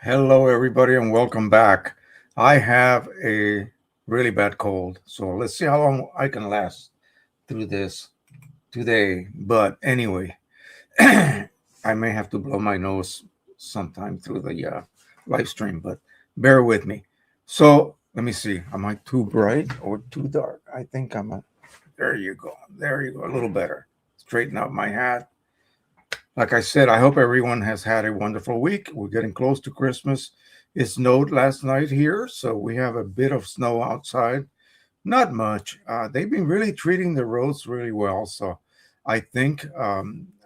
Hello, everybody, and welcome back. I have a really bad cold, so let's see how long I can last through this today. But anyway, I may have to blow my nose sometime through the live stream, but bear with me. So let me see. Am I too bright or too dark? I think there you go. There you go. A little better. Straighten out my hat. Like I said, I hope everyone has had a wonderful week. We're getting close to Christmas. It snowed last night here, so we have a bit of snow outside. Not much. They've been really treating the roads really well. So I think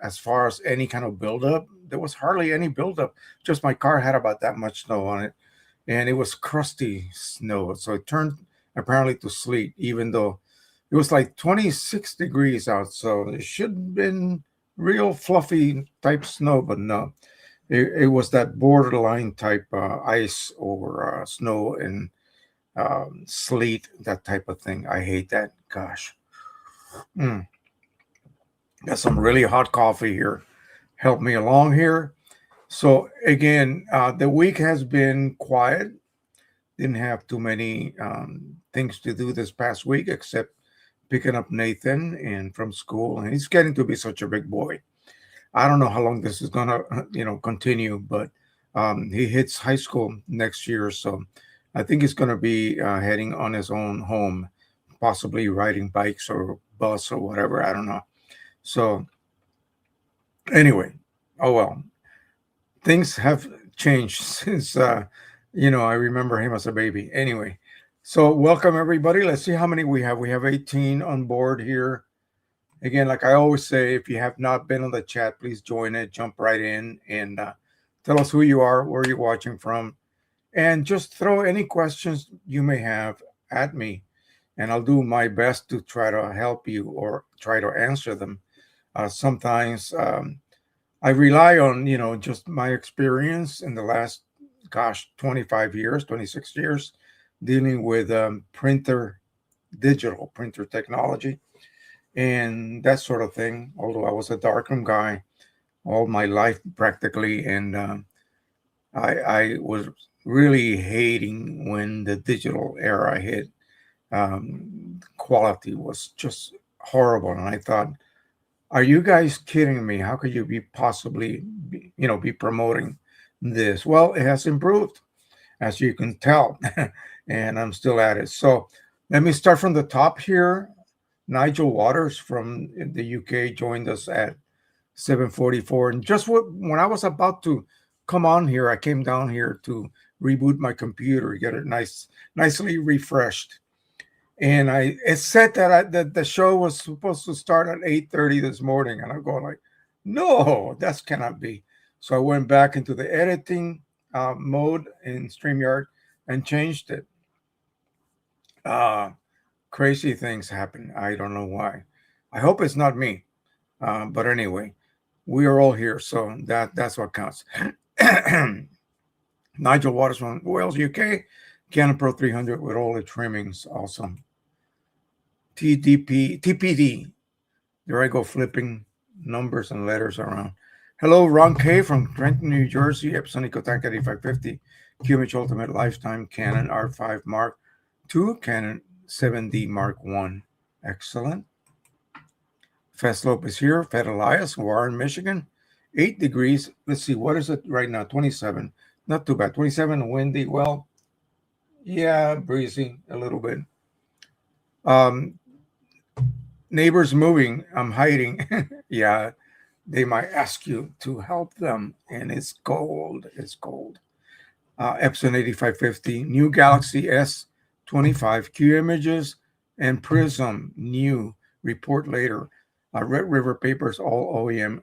as far as any kind of buildup, there was hardly any buildup. Just my car had about that much snow on it, and it was crusty snow. So it turned apparently to sleet, even though it was like 26 degrees out. So it should have been real fluffy type snow, but no. It was that borderline type ice or snow and sleet, that type of thing. I hate that. Gosh. Mm. Got some really hot coffee here. Help me along here. So, again, the week has been quiet. Didn't have too many things to do this past week except picking up Nathan and from school. And he's getting to be such a big boy. I don't know how long this is gonna, continue, but he hits high school next year, so I think he's gonna be heading on his own home, possibly riding bikes or bus or whatever. I don't know. So anyway, oh well, things have changed since I remember him as a baby. Anyway, so welcome everybody. Let's see how many we have. We have 18 on board here. Again, like I always say, if you have not been on the chat, please join it, jump right in, and tell us who you are, where you're watching from, and just throw any questions you may have at me, and I'll do my best to try to help you or try to answer them. Sometimes I rely on, just my experience in the last, 25 years, 26 years, dealing with digital printer technology and that sort of thing. Although I was a darkroom guy all my life practically, and I was really hating when the digital era hit. Quality was just horrible, and I thought, "Are you guys kidding me? How could you be possibly, be promoting this?" Well, it has improved, as you can tell, and I'm still at it. So let me start from the top here. Nigel Waters from the UK joined us at 7:44, and just when I was about to come on here, I came down here to reboot my computer, get it nicely refreshed, and it said that the show was supposed to start at 8:30 this morning, and I'm going like, no, that cannot be. So I went back into the editing mode in StreamYard and changed it. Crazy things happen. I don't know why. I hope it's not me. But anyway, we are all here, so that's what counts. Nigel Waters from Wales, UK. Canon Pro 300 with all the trimmings. Awesome. TPD. There I go, flipping numbers and letters around. Hello, Ron K. from Trenton, New Jersey. Epson Kodak 8550. QMH Ultimate Lifetime Canon R5 Mark II. Canon 7D Mark I. Excellent. Feslope is here. Fed Elias, Warren, Michigan. 8 degrees. Let's see, what is it right now? 27. Not too bad. 27, windy. Well, yeah, breezy a little bit. Um, Neighbors moving. I'm hiding. Yeah, they might ask you to help them, and it's cold. It's cold. Epson 8550, new Galaxy S25, Q Images, and Prism, new. Report later. Red River Papers, all OEM,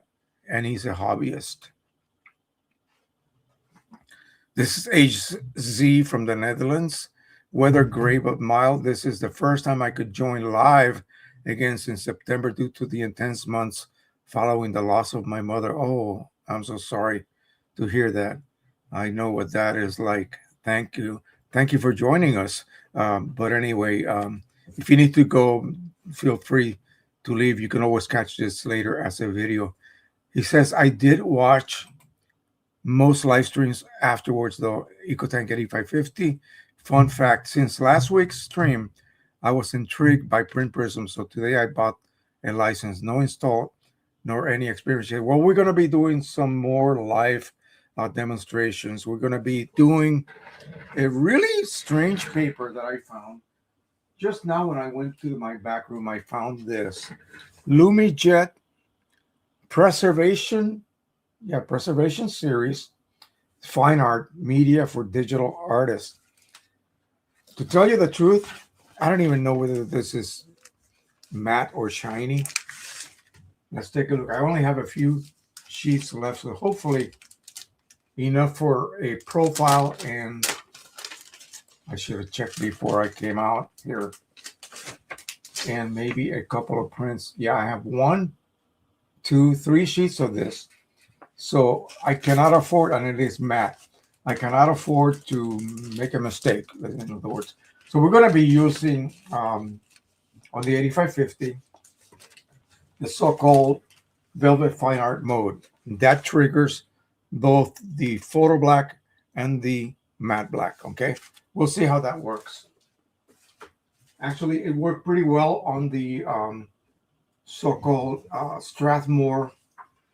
and he's a hobbyist. This is HZ from the Netherlands. Weather gray but mild. This is the first time I could join live again since September due to the intense months following the loss of my mother. Oh, I'm so sorry to hear that. I know what that is like. Thank you. Thank you for joining us. But anyway, if you need to go, feel free to leave. You can always catch this later as a video. He says, I did watch most live streams afterwards, though. EcoTank 8550. Fun fact, since last week's stream, I was intrigued by Print Prism, so today I bought a license. No install nor any experience yet. Well, we're going to be doing some more live demonstrations. We're going to be doing a really strange paper that I found. Just now when I went to my back room, I found this LumiJet Preservation series, fine art media for digital artists. To tell you the truth, I don't even know whether this is matte or shiny. Let's take a look. I only have a few sheets left, so hopefully enough for a profile, and I should have checked before I came out here. And maybe a couple of prints. Yeah, I have 1, 2, 3 sheets of this. So I cannot afford, and it is matte, I cannot afford to make a mistake, in other words. So we're going to be using, on the 8550, the so-called velvet fine art mode. That triggers both the photo black and the matte black, okay? We'll see how that works. Actually, it worked pretty well on the so-called Strathmore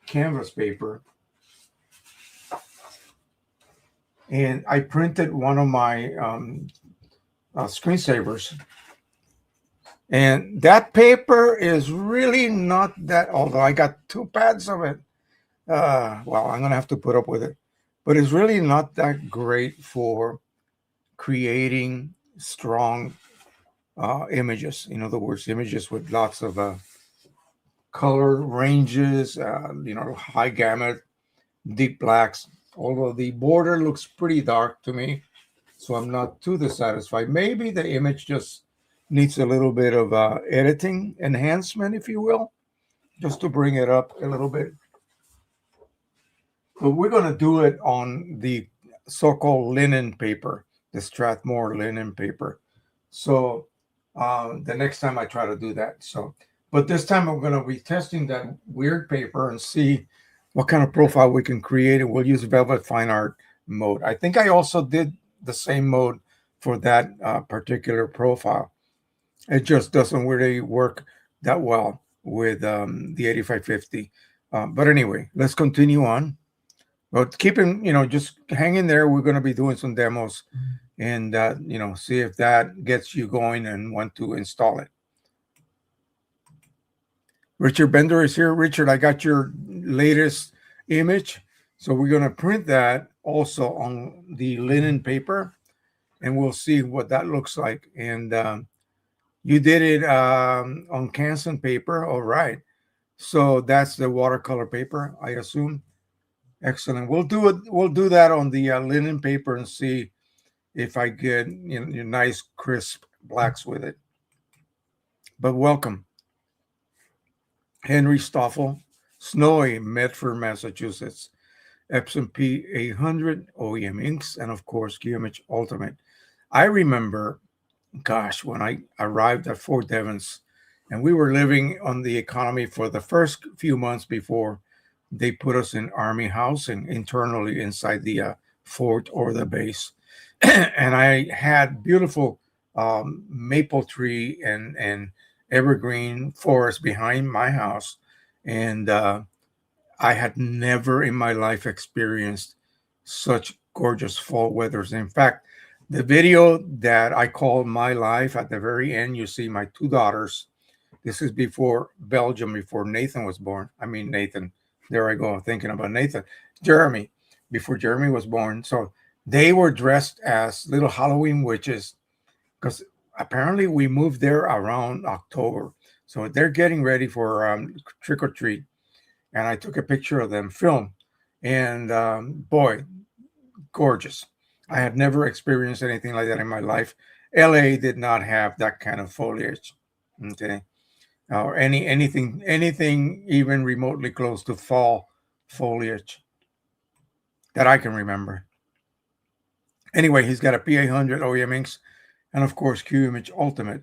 canvas paper. And I printed one of my screensavers. And that paper is really not that, although I got 2 pads of it. Well, I'm going to have to put up with it. But it's really not that great for creating strong images. In other words, images with lots of color ranges, high gamut, deep blacks. Although the border looks pretty dark to me, so I'm not too dissatisfied. Maybe the image just needs a little bit of editing enhancement, if you will, just to bring it up a little bit. But we're going to do it on the so-called linen paper, the Strathmore linen paper. So the next time I try to do that. But this time I'm going to be testing that weird paper and see what kind of profile we can create, and we'll use velvet fine art mode. I think I also did the same mode for that particular profile. It just doesn't really work that well with the 8550. But anyway, let's continue on. But just hang in there. We're going to be doing some demos and, see if that gets you going and want to install it. Richard Bender is here. Richard, I got your latest image. So we're going to print that also on the linen paper, and we'll see what that looks like. And you did it on Canson paper. All right. So that's the watercolor paper, I assume. Excellent. We'll do it. We'll do that on the linen paper and see if I get nice crisp blacks with it. But welcome. Henry Stoffel, Snowy, Medford, Massachusetts. Epson P800, OEM inks, and of course, QImage Ultimate. I remember, when I arrived at Fort Devens, and we were living on the economy for the first few months before they put us in Army housing internally inside the fort or the base. And I had beautiful maple tree and evergreen forest behind my house, and I had never in my life experienced such gorgeous fall weathers. In fact, the video that I call My Life, at the very end, you see my two daughters. This is before Belgium, before Nathan was born. I mean, Nathan, there I go, thinking about Nathan. Jeremy, before Jeremy was born. So they were dressed as little Halloween witches because apparently we moved there around October. So they're getting ready for trick or treat. And I took a picture of them, film. And boy, gorgeous. I had never experienced anything like that in my life. LA did not have that kind of foliage. Okay. Or anything even remotely close to fall foliage that I can remember. Anyway, he's got a P800 OEM inks and of course Q Image Ultimate.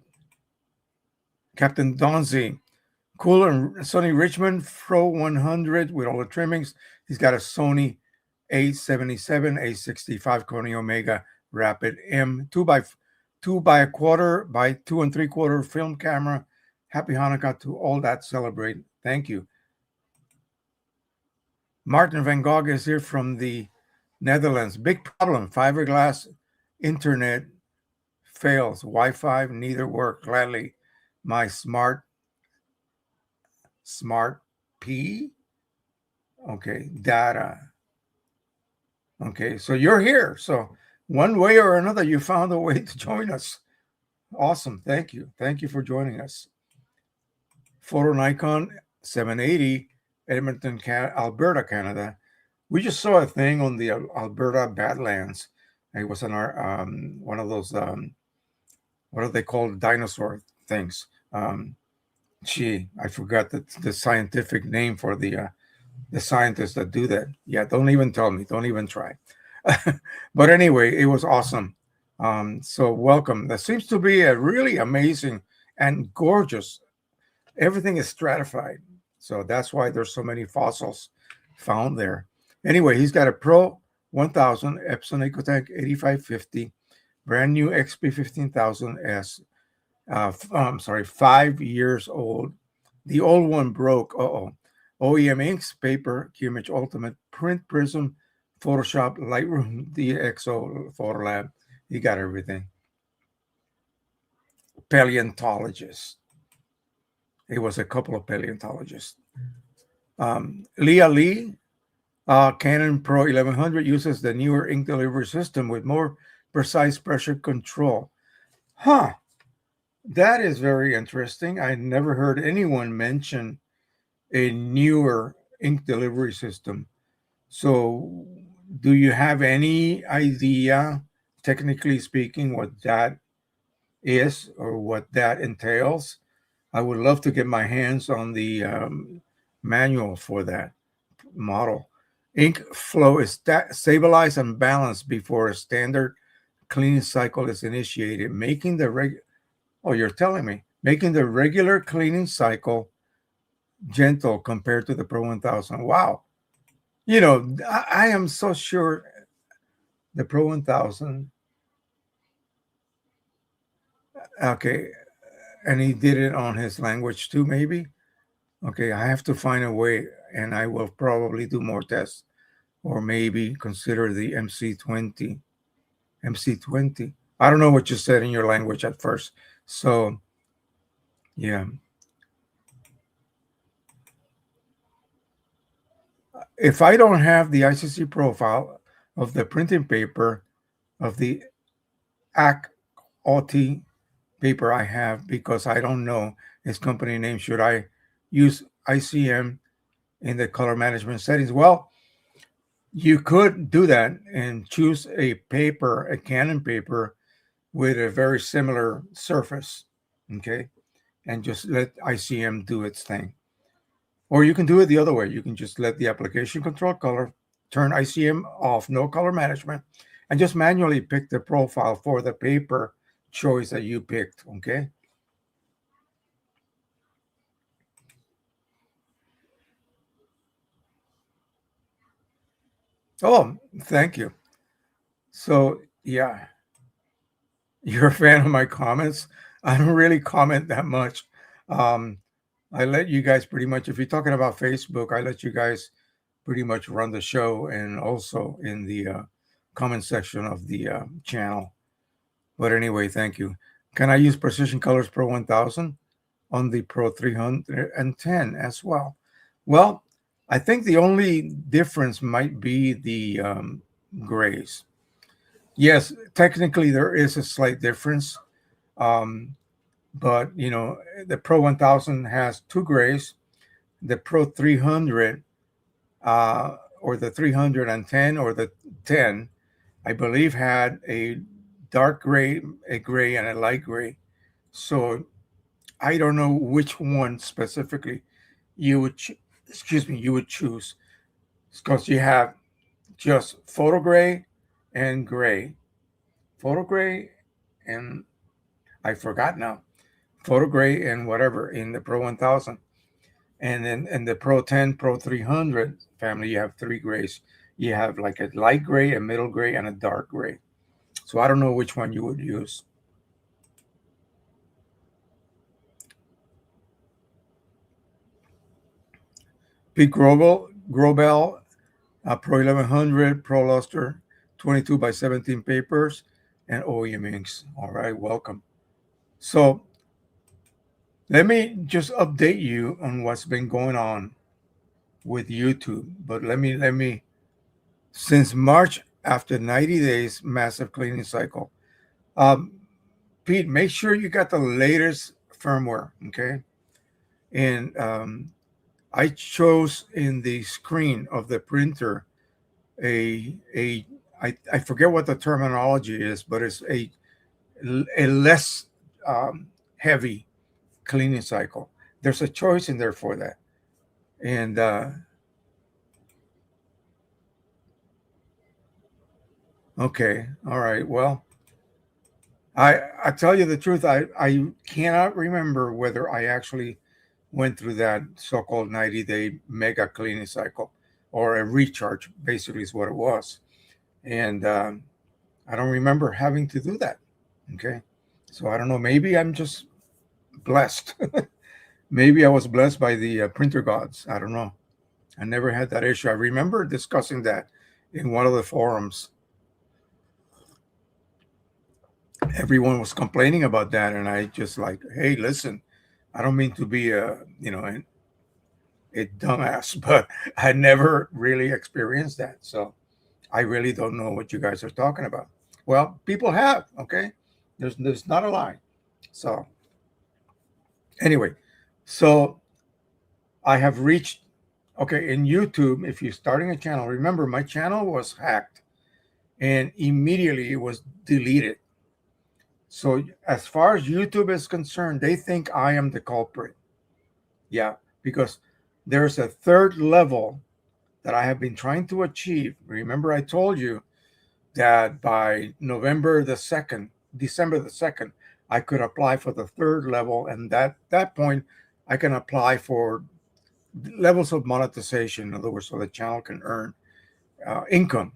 Captain Donzi, cool and Sony Richmond Pro 100 with all the trimmings. He's got a Sony A77, A65 Coney Omega Rapid M 2 by 1/4 by 2 3/4 film camera. Happy Hanukkah to all that celebrate. Thank you. Martin van Gogh is here from the Netherlands. Big problem. Fiberglass internet fails. Wi-Fi neither work. Gladly, my smart P. Okay, data. Okay, so you're here. So one way or another, you found a way to join us. Awesome. Thank you. Thank you for joining us. Photo Nikon 780, Edmonton, Alberta, Canada. We just saw a thing on the Alberta Badlands. It was on our one of those what are they called, dinosaur things. I forgot the scientific name for the scientists that do that. Yeah, don't even tell me. Don't even try. But anyway, it was awesome. So welcome. That seems to be a really amazing and gorgeous. Everything is stratified. So that's why there's so many fossils found there. Anyway, he's got a Pro 1000 Epson Ecotech 8550, brand new XP 15000S. I'm sorry, 5 years old. The old one broke. OEM inks, paper, QMH Ultimate, Print Prism, Photoshop, Lightroom, DxO, Photolab. You got everything. Paleontologist. It was a couple of paleontologists. Leah Lee, Canon Pro 1100 uses the newer ink delivery system with more precise pressure control. Huh. That is very interesting. I never heard anyone mention a newer ink delivery system. So, do you have any idea, technically speaking, what that is or what that entails? I would love to get my hands on the manual for that model. Ink flow is stabilized and balanced before a standard cleaning cycle is initiated, making the you're telling me, making the regular cleaning cycle gentle compared to the Pro 1000. Wow. I am so sure the Pro 1000, okay, and he did it on his language too, maybe. Okay, I have to find a way, and I will probably do more tests, or maybe consider the MC20. MC20. I don't know what you said in your language at first. So, yeah. If I don't have the ICC profile of the printing paper of the AC OT paper I have, because I don't know its company name, should I use ICM in the color management settings? Well, you could do that and choose a paper, a Canon paper with a very similar surface, okay, and just let ICM do its thing. Or you can do it the other way. You can just let the application control color, turn ICM off, no color management, and just manually pick the profile for the paper choice that you picked, okay? Oh, thank you. So, yeah, you're a fan of my comments. I don't really comment that much. Um, I let you guys pretty much, if you're talking about Facebook, I let you guys pretty much run the show and also in the comment section of the channel. But anyway, thank you. Can I use Precision Colors Pro 1000 on the Pro 310 as well? Well, I think the only difference might be the grays. Yes, technically there is a slight difference. Um, but the Pro 1000 has two grays. The Pro 300 or the 310 or the 10, I believe, had a dark gray, a gray, and a light gray. So I don't know which one specifically you would, excuse me, you would choose, because you have just photo gray and gray, photo gray, and I forgot now, photo gray and whatever in the Pro 1000. And then in the Pro 10, Pro 300 family, you have three grays. You have like a light gray, a middle gray, and a dark gray. So I don't know which one you would use. Pete Grobel, Pro 1100, Pro Luster, 22 by 17 papers, and OEM inks. All right, welcome. So let me just update you on what's been going on with YouTube. But let me since March, after 90 days massive cleaning cycle. Um, Pete, make sure you got the latest firmware, okay? And I chose in the screen of the printer I forget what the terminology is, but it's a less heavy cleaning cycle. There's a choice in there for that. And okay, all right. Well, I tell you the truth, I cannot remember whether I actually went through that so-called 90-day mega cleaning cycle or a recharge, basically is what it was. And I don't remember having to do that. Okay. So I don't know. Maybe I'm just blessed. Maybe I was blessed by the printer gods. I don't know. I never had that issue. I remember discussing that in one of the forums. Everyone was complaining about that, and I just like, hey, listen, I don't mean to be a dumbass, but I never really experienced that. So I really don't know what you guys are talking about. Well, people have, okay? There's not a lie. So anyway, so I have reached, okay, in YouTube, if you're starting a channel, remember my channel was hacked and immediately it was deleted. So as far as YouTube is concerned, they think I am the culprit. Yeah, because there's a third level that I have been trying to achieve. Remember, I told you that by November the 2nd, December the 2nd, I could apply for the third level. And that point, I can apply for levels of monetization, in other words, so the channel can earn income.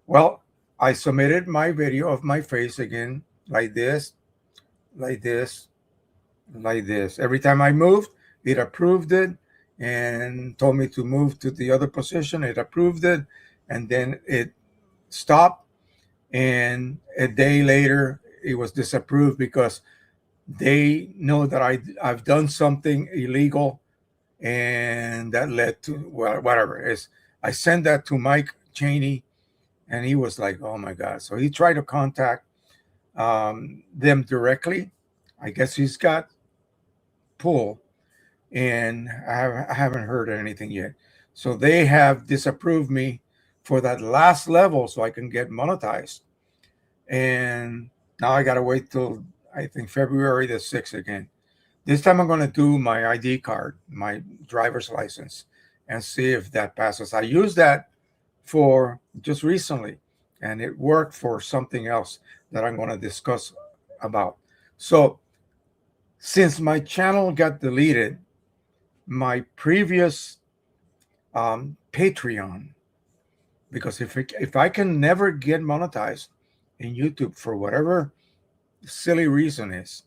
Well, I submitted my video of my face again, like this, like this, like this. Every time I moved, it approved it and told me to move to the other position. It approved it, and then it stopped. And a day later, it was disapproved because they know that I've done something illegal, and that led to, well, whatever it is. I sent that to Mike Cheney, and he was like, "Oh my God!" So he tried to contact them directly. I guess he's got pull, and I haven't heard anything yet. So they have disapproved me for that last level, so I can get monetized. And now I gotta wait till I think February the 6th again. This time I'm gonna do my ID card, my driver's license, and see if that passes. I used that for just recently, and it worked for something else that I'm gonna discuss about. So since my channel got deleted, my previous Patreon, because if I can never get monetized in YouTube for whatever silly reason is,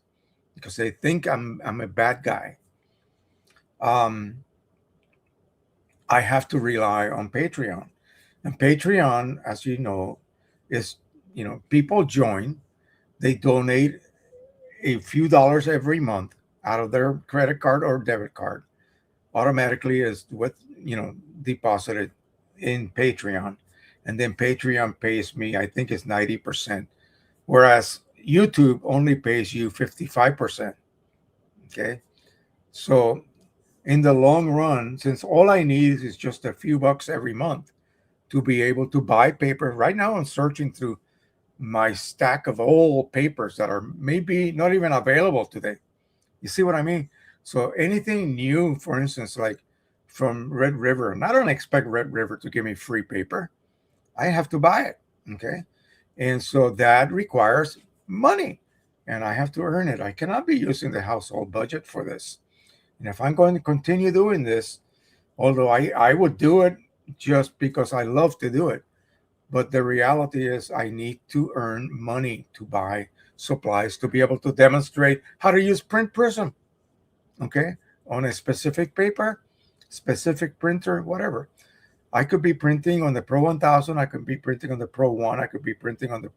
because they think I'm a bad guy. Um, I have to rely on Patreon. And Patreon, as you know, is, people join, they donate a few dollars every month out of their credit card or debit card, automatically is what, deposited in Patreon. And then Patreon pays me, I think it's 90%, whereas YouTube only pays you 55%. Okay. So in the long run, since all I need is just a few bucks every month to be able to buy paper, right now I'm searching through my stack of old papers that are maybe not even available today. You see what I mean? So anything new, for instance, like from Red River, and I don't expect Red River to give me free paper. I have to buy it. Okay. And so that requires money and I have to earn it. I cannot be using the household budget for this. And if I'm going to continue doing this, although I would do it just because I love to do it, but the reality is I need to earn money to buy supplies to be able to demonstrate how to use Print Prism, okay, on a specific paper, specific printer, whatever. I could be printing on the Pro 1000. I could be printing on the Pro 1. I could be printing on the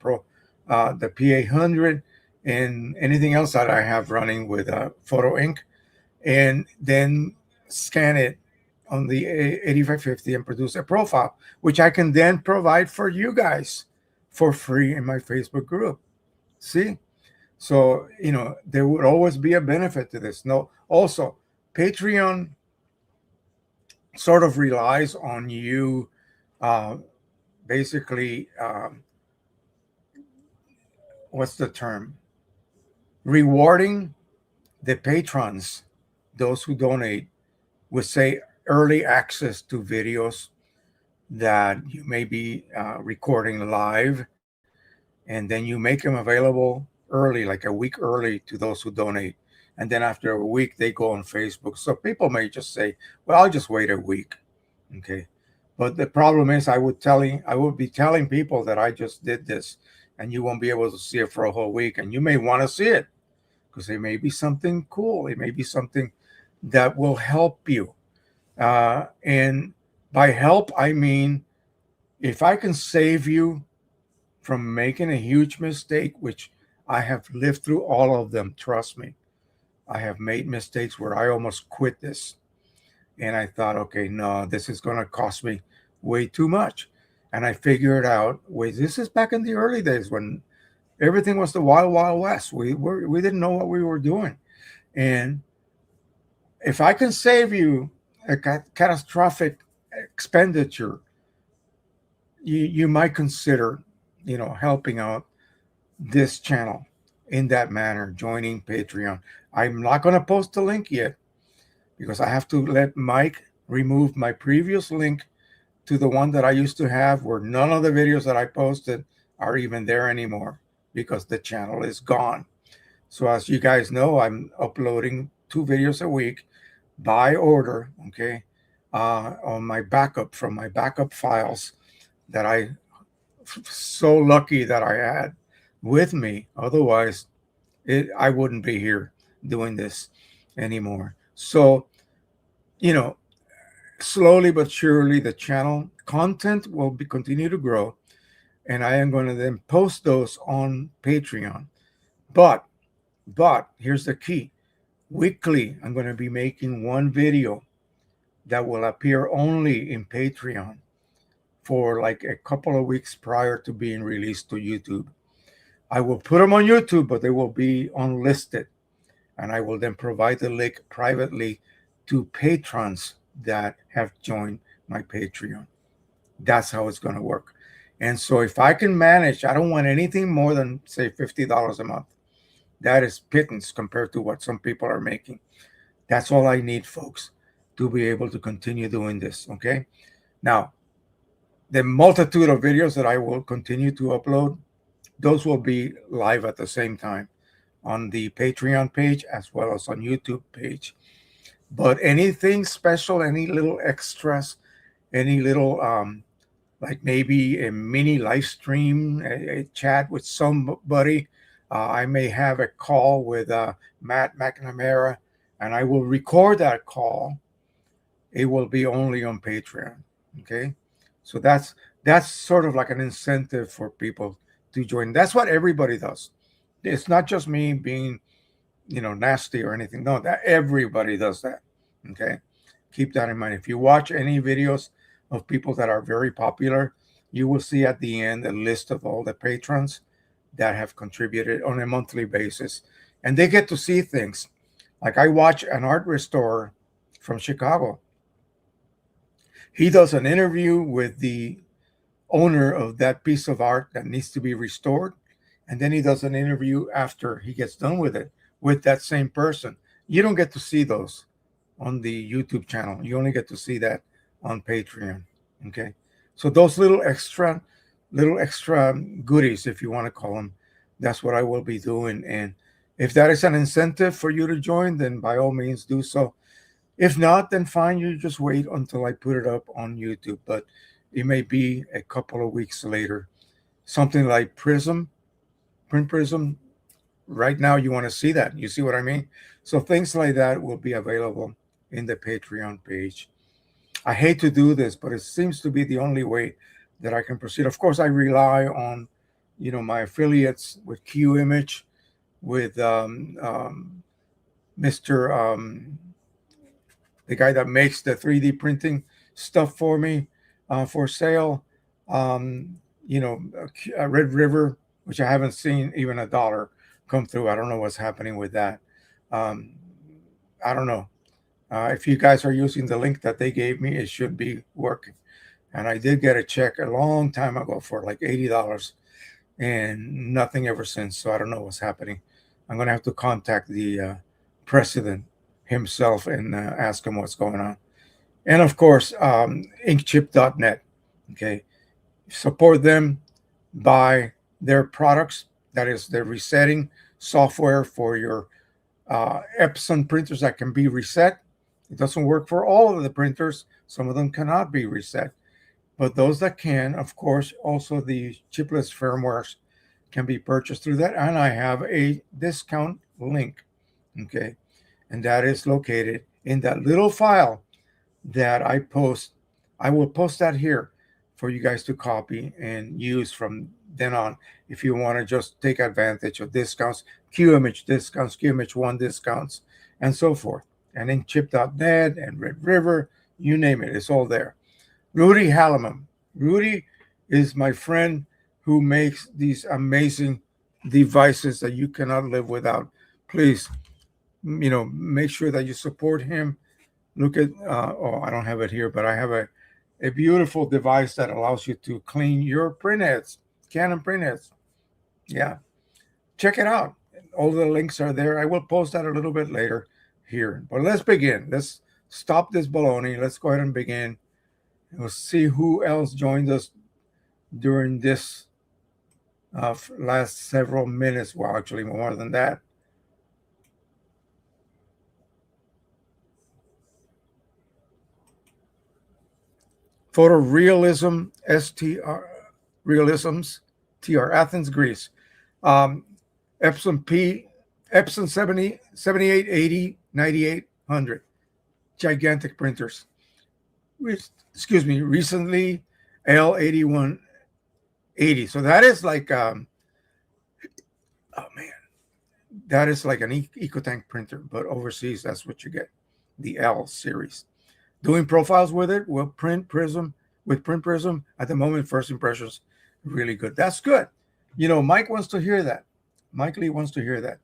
the P800, and anything else that I have running with Photo Ink, and then scan it on the 8550 and produce a profile, which I can then provide for you guys for free in my Facebook group. See? So, there would always be a benefit to this. No, also, Patreon sort of relies on you uh, basically, what's the term? Rewarding the patrons, those who donate, with, say, early access to videos that you may be recording live, and then you make them available early, like a week early, to those who donate. And then after a week, they go on Facebook. So people may just say, "Well, I'll just wait a week." Okay. But the problem is, I would be telling people that I just did this, and you won't be able to see it for a whole week, and you may want to see it because it may be something cool. It may be something that will help you. And by help, I mean if I can save you from making a huge mistake, which I have lived through all of them, trust me. I have made mistakes where I almost quit this. And I thought, okay, no, this is going to cost me way too much. And I figured out, wait, this is back in the early days when everything was the wild, wild west. We didn't know what we were doing. And if I can save you a catastrophic expenditure, you might consider, helping out this channel in that manner, joining Patreon. I'm not going to post the link yet because I have to let Mike remove my previous link to the one that I used to have, where none of the videos that I posted are even there anymore because the channel is gone. So as you guys know, I'm uploading 2 videos a week by order, okay, on my backup, from my backup files that so lucky that I had with me. Otherwise, I wouldn't be here doing this anymore. So, you know, slowly but surely, the channel content will continue to grow, and I am going to then post those on Patreon. But here's the key: weekly, I'm going to be making one video that will appear only in Patreon for like a couple of weeks prior to being released to YouTube. I will put them on YouTube, but they will be unlisted. And I will then provide the link privately to patrons that have joined my Patreon. That's how it's going to work. And so if I can manage, I don't want anything more than, say, $50 a month. That is pittance compared to what some people are making. That's all I need, folks, to be able to continue doing this. Okay. Now, the multitude of videos that I will continue to upload, those will be live at the same time on the Patreon page as well as on YouTube page. But anything special, any little extras, any little like maybe a mini live stream, a chat with somebody, I may have a call with Matt McNamara, and I will record that call. It will be only on Patreon. Okay, so that's sort of like an incentive for people to join. That's what everybody does. It's not just me being, nasty or anything. No, that everybody does that. Okay, keep that in mind. If you watch any videos of people that are very popular, you will see at the end a list of all the patrons that have contributed on a monthly basis, and they get to see things. Like I watch an art restorer from Chicago. He does an interview with the owner of that piece of art that needs to be restored. And then he does an interview after he gets done with it with that same person. You don't get to see those on the YouTube channel. You only get to see that on Patreon. Okay. So those little extra goodies, if you want to call them, that's what I will be doing. And if that is an incentive for you to join, then by all means do so. If not, then fine, you just wait until I put it up on YouTube. But it may be a couple of weeks later. Something like Print Prism. Right now, you want to see that. You see what I mean? So things like that will be available in the Patreon page. I hate to do this, but it seems to be the only way that I can proceed. Of course, I rely on, my affiliates with Q Image, with Mr. The guy that makes the 3D printing stuff for me for sale. Red River, which I haven't seen even a dollar come through. I don't know what's happening with that. Um, I don't know. If you guys are using the link that they gave me, it should be working. And I did get a check a long time ago for like $80 and nothing ever since. So I don't know what's happening. I'm going to have to contact the president himself and ask him what's going on. And of course, inkchip.net. Okay. Support them, buy their products. That is the resetting software for your Epson printers that can be reset. It doesn't work for all of the printers. Some of them cannot be reset. But those that can, of course, also the chipless firmwares can be purchased through that. And I have a discount link. Okay. And that is located in that little file that I post. I will post that here for you guys to copy and use from then on if you want to just take advantage of discounts, QImage discounts, QImage1 discounts, and so forth. And then chip.net and Red River, you name it, it's all there. Rudy Halleman. Rudy is my friend who makes these amazing devices that you cannot live without. Please, make sure that you support him. Look at, I don't have it here, but I have a beautiful device that allows you to clean your printheads, Canon printheads. Yeah, check it out. All the links are there. I will post that a little bit later here. But let's begin. Let's stop this baloney. Let's go ahead and begin. We'll see who else joined us during this last several minutes. Well, actually, more than that. Photorealism, STR, Realisms, TR, Athens, Greece. Epson P, Epson 70, 7880, 9800. Gigantic printers. Excuse me, recently L8180. So that is like, oh man, that is like an EcoTank printer, but overseas, that's what you get, the L series. Doing profiles with it will Print Prism at the moment. First impressions, really good. That's good. Mike wants to hear that. Mike Lee wants to hear that.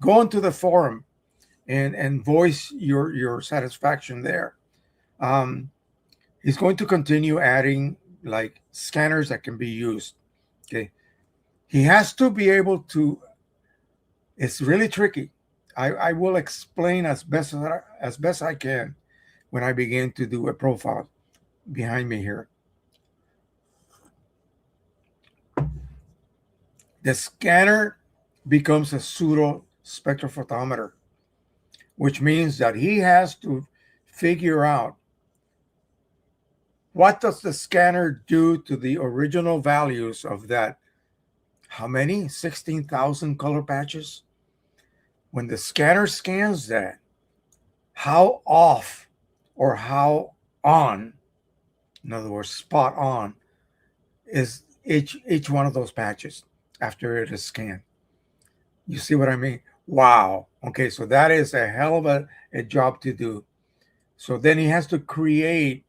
Go into the forum and voice your satisfaction there. He's going to continue adding like scanners that can be used. Okay, he has to be able to. It's really tricky. I will explain as best I can when I begin to do a profile behind me here. The scanner becomes a pseudo spectrophotometer, which means that he has to figure out what does the scanner do to the original values of that How many? 16,000 color patches. When the scanner scans that, how off or how on, in other words, spot on, is each one of those patches after it is scanned. You see what I mean? Wow. Okay, so that is a hell of a job to do. So then he has to create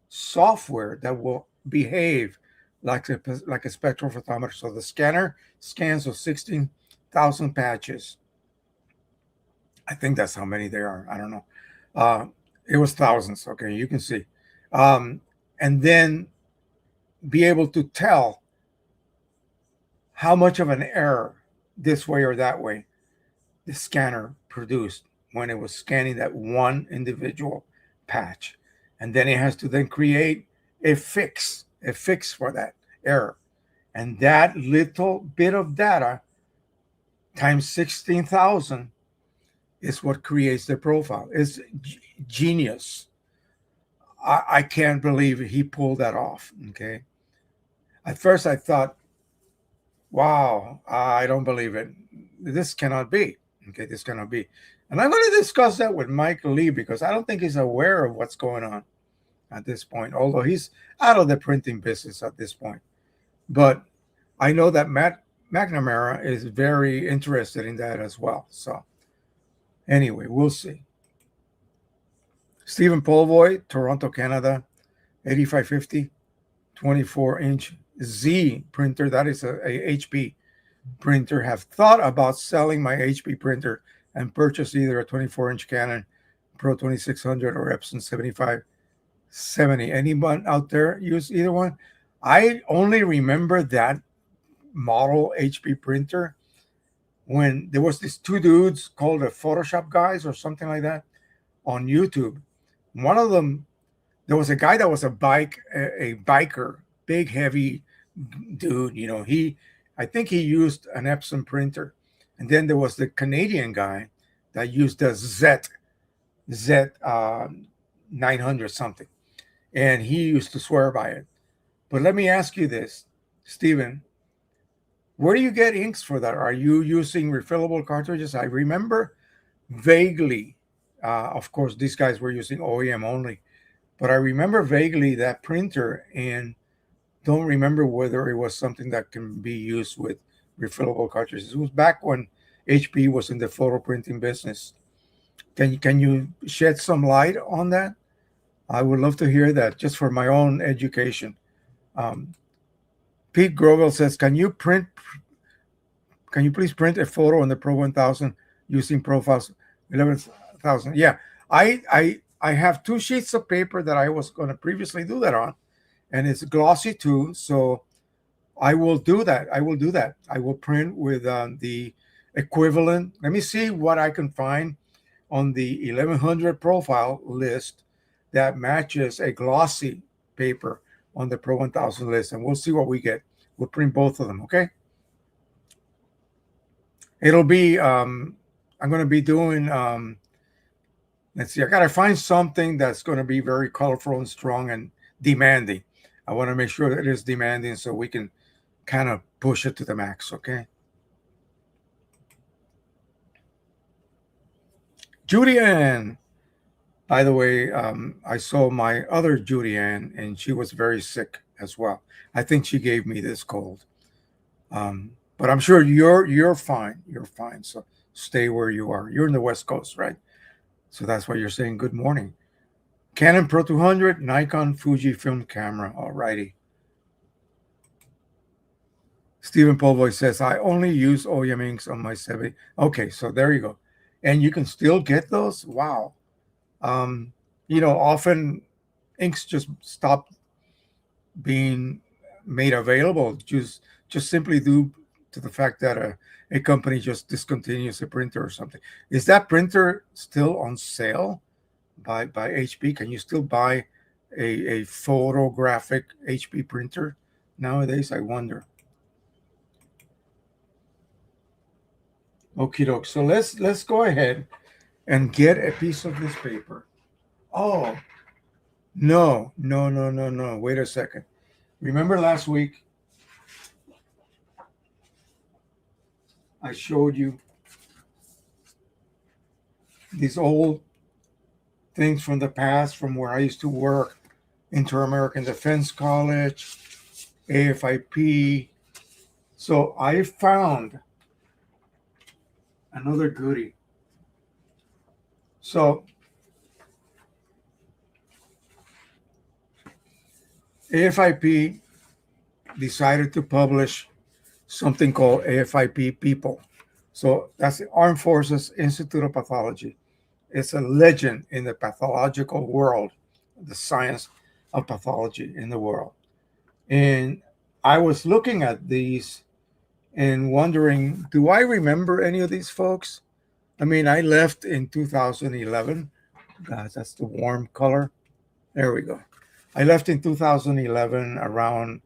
software that will behave like a spectrophotometer. So the scanner scans those 16,000 patches. I think that's how many there are. I don't know. Uh, it was thousands. Okay, you can see. Um, and then be able to tell how much of an error this way or that way the scanner produced when it was scanning that one individual patch. And then it has to then create a fix for that error. And that little bit of data times 16,000 is what creates the profile. It's genius. I can't believe he pulled that off. Okay. At first I thought, wow, I don't believe it. This cannot be. Okay, this cannot be. And I'm going to discuss that with Mike Lee because I don't think he's aware of what's going on at this point, although he's out of the printing business at this point. But I know that Matt McNamara is very interested in that as well. So anyway, we'll see. Stephen Polvoy, Toronto, Canada, 8550, 24-inch Z printer. That is a HP printer. Have thought about selling my HP printer and purchase either a 24-inch Canon Pro 2600 or Epson 7570. Anyone out there use either one? I only remember that model HP printer when there was these two dudes called the Photoshop guys or something like that on YouTube. One of them, there was a guy that was a biker, big, heavy dude. I think he used an Epson printer. And then there was the Canadian guy that used a Z 900 something. And he used to swear by it. But let me ask you this, Stephen, where do you get inks for that? Are you using refillable cartridges? I remember vaguely, of course, these guys were using OEM only, but I remember vaguely that printer and don't remember whether it was something that can be used with refillable cartridges. It was back when HP was in the photo printing business. Can you shed some light on that? I would love to hear that just for my own education. Um, Pete Grovell says, Can you please print a photo on the Pro 1000 using profiles 11,000? Yeah, I have two sheets of paper that I was going to previously do that on, and it's glossy too. So I will do that. I will print with the equivalent. Let me see what I can find on the 1100 profile list that matches a glossy paper on the Pro 1000 list, and we'll see what we get. We'll print both of them, okay? It'll be, I'm going to be doing, let's see, I got to find something that's going to be very colorful and strong and demanding. I want to make sure that it is demanding so we can kind of push it to the max, okay? Judy Ann. By the way, I saw my other Judy Ann, and she was very sick as well. I think she gave me this cold. But I'm sure you're fine. You're fine. So stay where you are. You're in the West Coast, right? So that's why you're saying good morning. Canon Pro 200, Nikon, Fuji film camera. Alrighty. Stephen Polvoy says, I only use OEM inks on my 70. Okay, so there you go. And you can still get those? Wow. Often inks just stop being made available just simply due to the fact that a company just discontinues a printer or something. Is that printer still on sale by HP? Can you still buy a photographic HP printer nowadays? I wonder. Okie doke. So let's go ahead and get a piece of this paper. Oh, no, no, no, no, no. Wait a second. Remember last week I showed you these old things from the past, from where I used to work, Inter-American Defense College, AFIP. So I found another goodie. So AFIP decided to publish something called AFIP People. So that's the Armed Forces Institute of Pathology. It's a legend in the pathological world, the science of pathology in the world. And I was looking at these and wondering, do I remember any of these folks? I mean, I left in 2011. God, that's the warm color. There we go. I left in 2011 around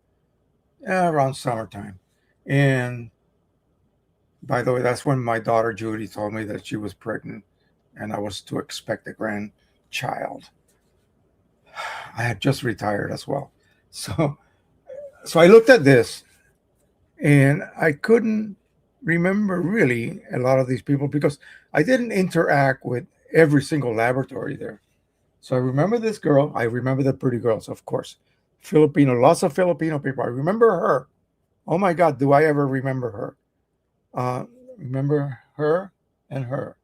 summertime. And by the way, that's when my daughter Judy told me that she was pregnant and I was to expect a grandchild. I had just retired as well. So I looked at this and I couldn't remember really a lot of these people because I didn't interact with every single laboratory there. So I remember this girl. I remember the pretty girls, of course. Filipino, lots of Filipino people. I remember her. Oh my God, do I ever remember her? Remember her and her.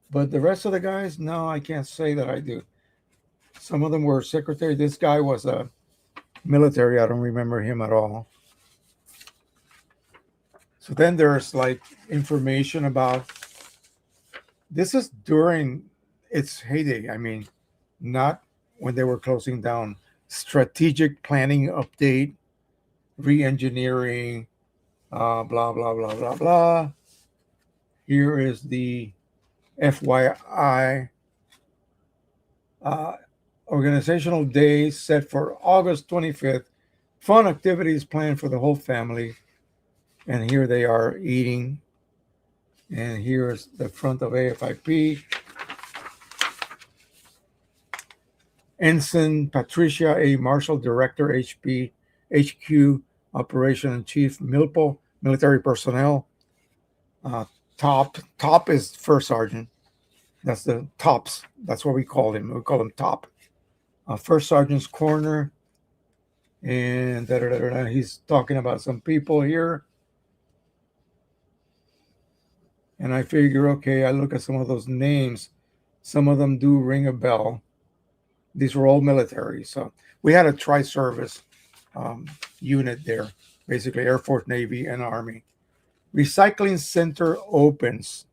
But the rest of the guys, no, I can't say that I do. Some of them were secretary. This guy was a military. I don't remember him at all. So then there's like information about this is during its heyday. I mean, not when they were closing down. Strategic planning update, re-engineering, blah blah blah blah blah. Here is the FYI. Organizational day set for August 25th. Fun activities planned for the whole family. And here they are eating. And here's the front of AFIP. Ensign Patricia A. Marshall, Director, HQ, Operation and Chief, MILPO, Military Personnel. Top is First Sergeant. That's the tops. That's what we call him. We call him Top. First Sergeant's Corner. And he's talking about some people here. And I figure, okay, I look at some of those names. Some of them do ring a bell. These were all military. So we had a tri-service unit there, basically Air Force, Navy, and Army. Recycling center opens.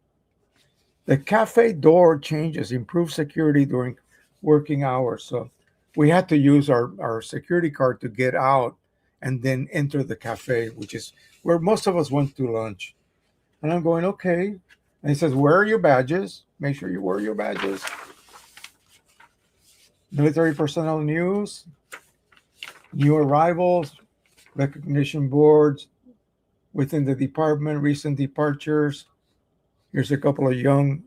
The cafe door changes, improve security during working hours. So we had to use our security card to get out and then enter the cafe, which is where most of us went to lunch. And I'm going, okay. And he says, wear your badges. Make sure you wear your badges. Military personnel news, new arrivals, recognition boards within the department, recent departures. Here's a couple of young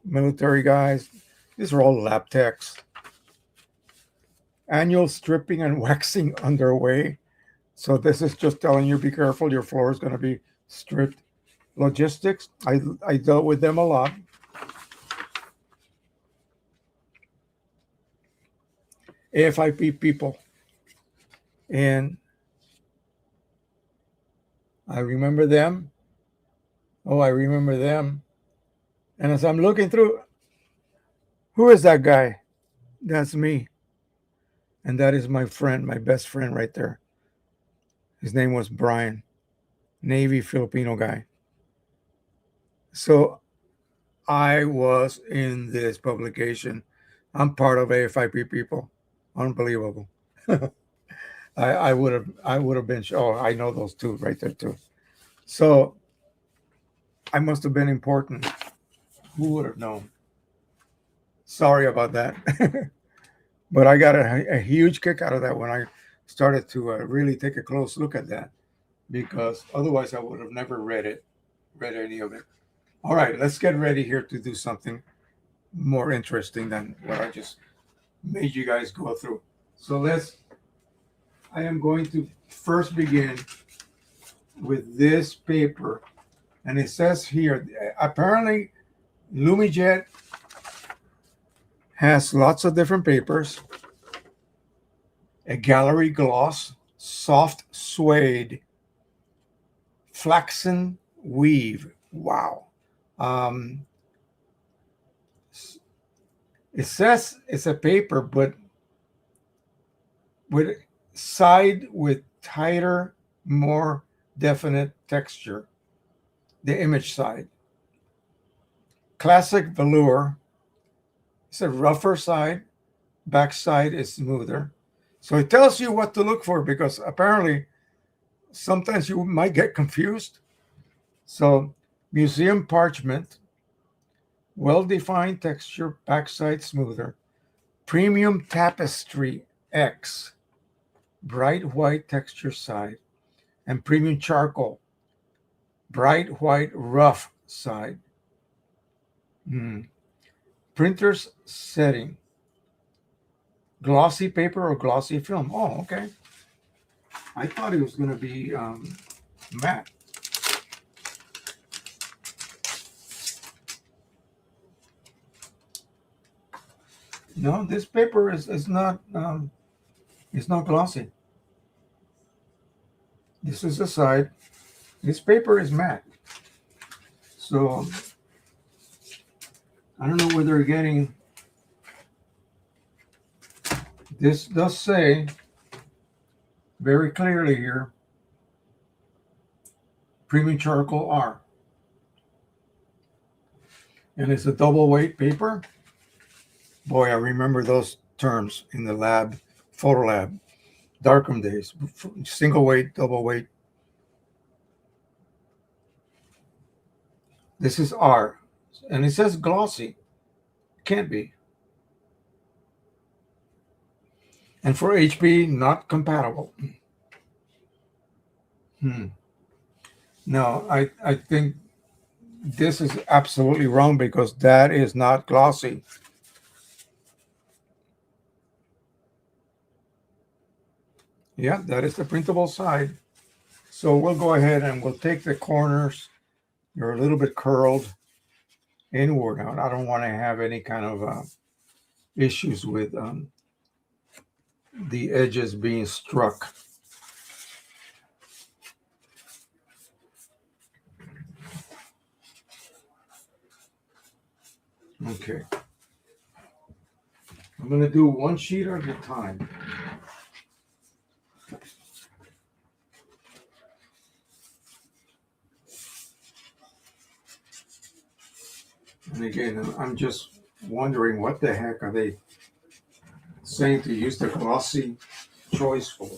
military guys. These are all lab techs. Annual stripping and waxing underway. So this is just telling you, be careful, your floor is going to be stripped. Logistics, I dealt with them a lot. AFIP people. And I remember them. Oh, I remember them. And as I'm looking through, who is that guy? That's me. And that is my friend, my best friend right there. His name was Brian, Navy Filipino guy. So I was in this publication. I'm part of AFIP people. Unbelievable. I would have been. Oh, I know those two right there too. So I must have been important. Who would have known? Sorry about that. But I got a huge kick out of that when I started to really take a close look at that, because otherwise I would have never read any of it. All right, let's get ready here to do something more interesting than what I just made you guys go through. So I am going to first begin with this paper And it says here, apparently LumiJet has lots of different papers. A gallery gloss, soft suede, flaxen weave. Wow. Um, it says it's a paper, but with side with tighter, more definite texture. The image side. Classic velour. It's a rougher side. Back side is smoother. So it tells you what to look for because apparently sometimes you might get confused. So museum parchment, well-defined texture, backside smoother. Premium tapestry X, bright white texture side. And premium charcoal, bright white rough side. Printer's setting, glossy paper or glossy film. Oh, okay. I thought it was going to be matte. No, this paper is not it's not glossy. This is the side. This paper is matte. So I don't know where they're getting. This does say very clearly here, premium charcoal R. And it's a double weight paper. Boy, I remember those terms in the lab, photo lab, darkroom days. Single weight, double weight. This is R. And it says glossy. Can't be. And for HP, not compatible. No, I think this is absolutely wrong because that is not glossy. Yeah, that is the printable side. So we'll go ahead and we'll take the corners. They're a little bit curled inward. I don't want to have any kind of issues with the edges being struck. Okay. I'm going to do one sheet at a time. And again, I'm just wondering what the heck are they saying to use the glossy choice for?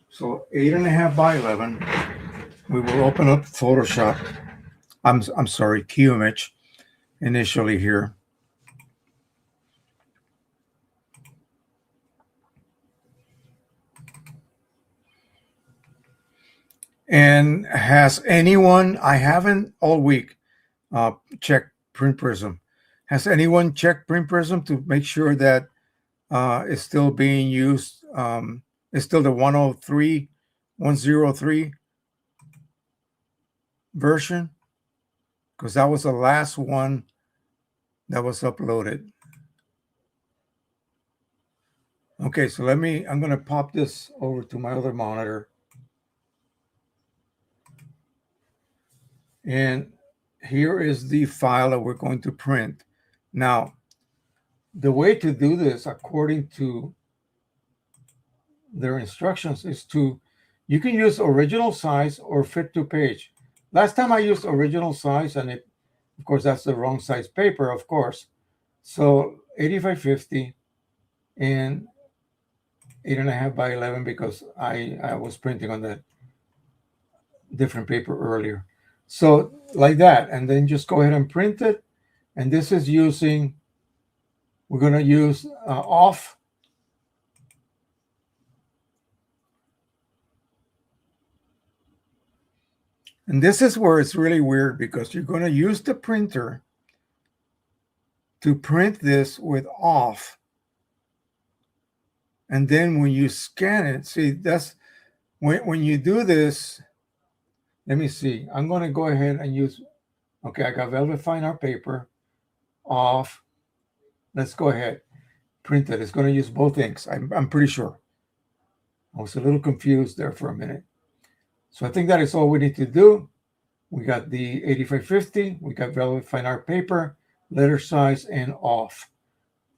So 8.5 by 11. We will open up Photoshop. I'm sorry, QImage initially here. And has anyone, I haven't all week checked Print Prism. Has anyone checked Print Prism to make sure that it's still being used? It's still the 103 version? Because that was the last one that was uploaded. Okay, so I'm going to pop this over to my other monitor. And here is the file that we're going to print. Now, the way to do this, according to their instructions, is you can use original size or fit to page. Last time I used original size, and of course, that's the wrong size paper, of course. So 8550 and 8.5 by 11 because I was printing on that different paper earlier. So like that, and then just go ahead and print it. And this is we're going to use off. And this is where it's really weird because you're going to use the printer to print this with off. And then when you scan it, see, that's when you do this. Let me see. I'm going to go ahead and use, okay, I got velvet fine art paper off. Let's go ahead. Print it. It's going to use both inks. I'm pretty sure. I was a little confused there for a minute. So I think that is all we need to do. We got the 8550. We got velvet fine art paper, letter size, and off.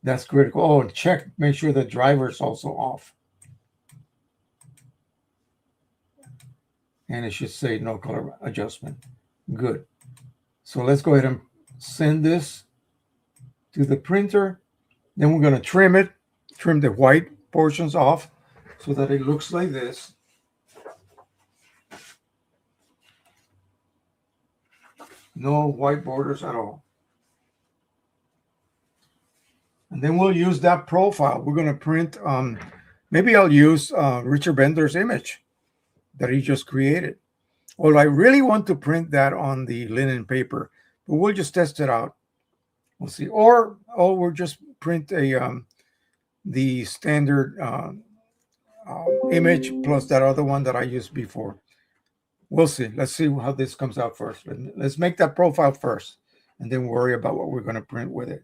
That's critical. Oh, and check, make sure the driver is also off. And it should say no color adjustment. Good. So let's go ahead and send this to the printer. Then we're going to trim it, trim the white portions off so that it looks like this. No white borders at all. And then we'll use that profile. We're going to print, maybe I'll use Richard Bender's image that he just created. Well, I really want to print that on the linen paper, but we'll just test it out. We'll see. Or we'll just print the standard image plus that other one that I used before. We'll see. Let's see how this comes out first. Let's make that profile first and then worry about what we're going to print with it.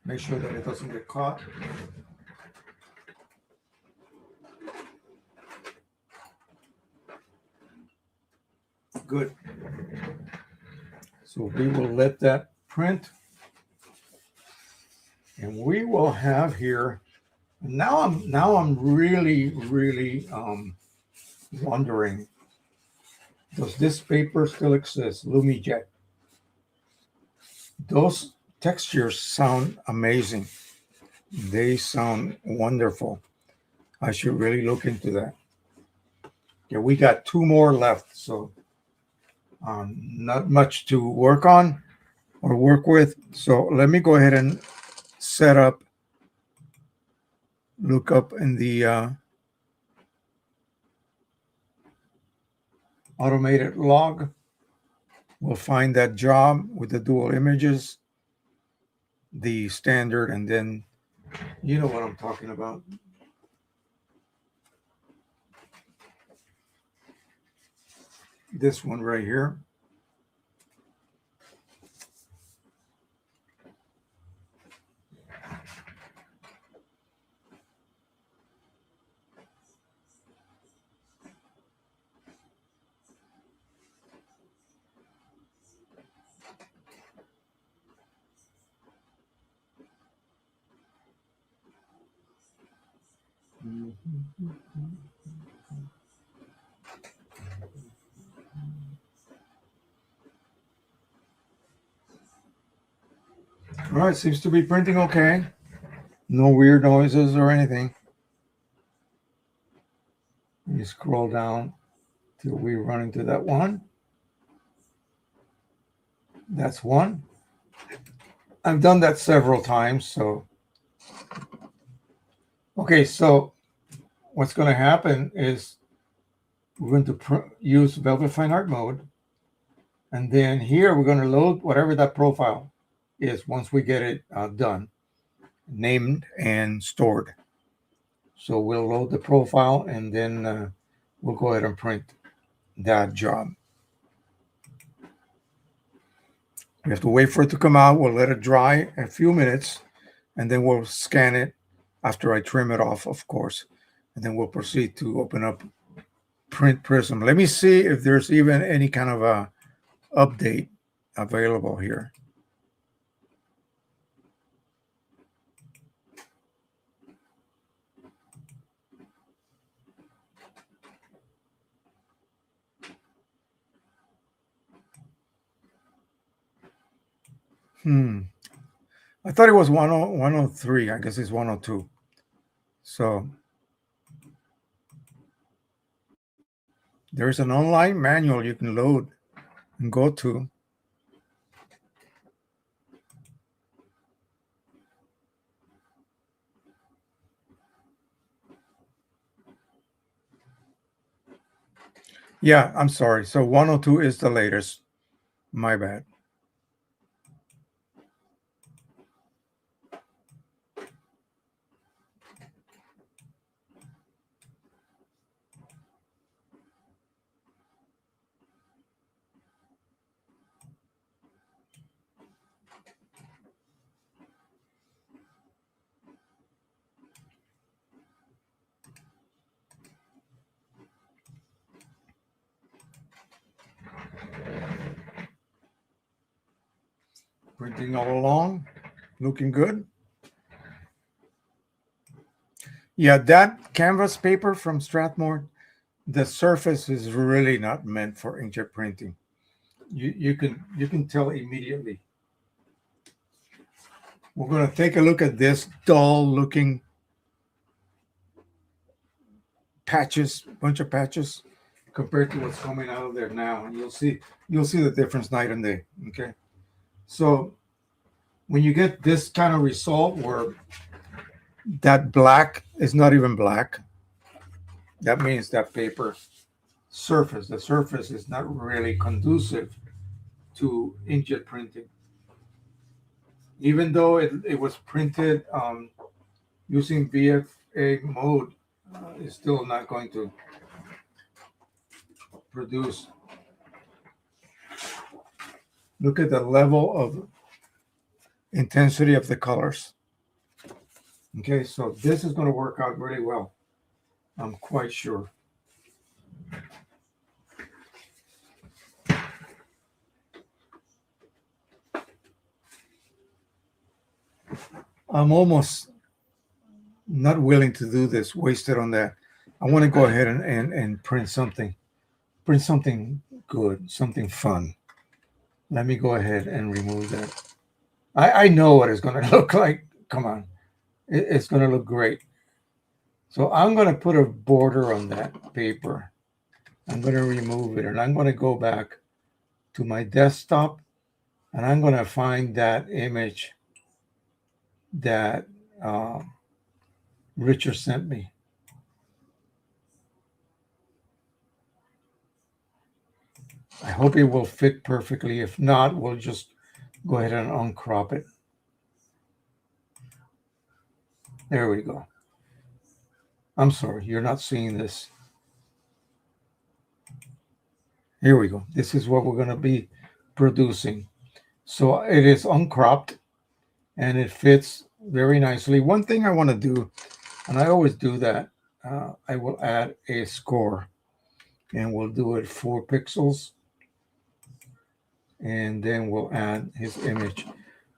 Make sure that it doesn't get caught. Good. So we will let that print. And we will have here, now I'm really wondering, does this paper still exist? LumiJet. Those textures sound amazing. They sound wonderful. I should really look into that. Yeah, we got 2 more left, so not much to work on or work with. So let me go ahead and set up, look up in the automated log. We'll find that job with the dual images, the standard, and then you know what I'm talking about. This one right here. All right, seems to be printing okay. No weird noises or anything. You scroll down till we run into that one. That's one. I've done that several times, so. Okay, so what's going to happen is we're going to use Velvet Fine Art mode. And then here we're going to load whatever that profile is once we get it done, named and stored. So we'll load the profile and then we'll go ahead and print that job. We have to wait for it to come out. We'll let it dry a few minutes and then we'll scan it after I trim it off, of course. And then we'll proceed to open up Print Prism. Let me see if there's even any kind of a update available here. I thought it was 103. I guess it's 102. So there's an online manual you can load and go to. Yeah, I'm sorry. So 102 is the latest. My bad. Printing all along, looking good. Yeah, that canvas paper from Strathmore, the surface is really not meant for inkjet printing. You can tell immediately. We're going to take a look at this dull looking bunch of patches compared to what's coming out of there now, and you'll see the difference night and day. Okay, so when you get this kind of result where that black is not even black, that means that paper the surface is not really conducive to inkjet printing. Even though it was printed using VFA mode, it's still not going to produce. Look at the level of intensity of the colors. Okay, so this is going to work out really well. I'm quite sure. I'm almost not willing to do this, wasted on that. I want to go ahead and print something good, something fun. Let me go ahead and remove that. I know what it's going to look like. Come on. It's going to look great. So I'm going to put a border on that paper. I'm going to remove it, and I'm going to go back to my desktop, and I'm going to find that image that Richard sent me. I hope it will fit perfectly. If not, we'll just go ahead and uncrop it. There we go. I'm sorry, you're not seeing this. Here we go. This is what we're going to be producing. So it is uncropped and it fits very nicely. One thing I want to do, and I always do that, I will add a score, and we'll do it 4 pixels, and then we'll add his image.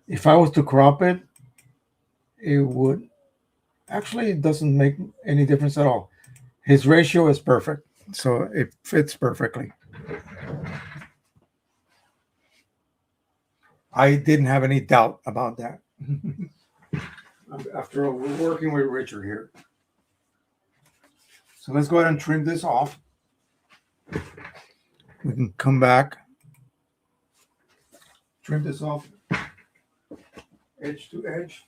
If I was to crop it, it would actually, it doesn't make any difference at all. His ratio is perfect, so it fits perfectly. I didn't have any doubt about that. After all, we're working with Richard here. So let's go ahead and trim this off. We can come back, trim this off edge to edge.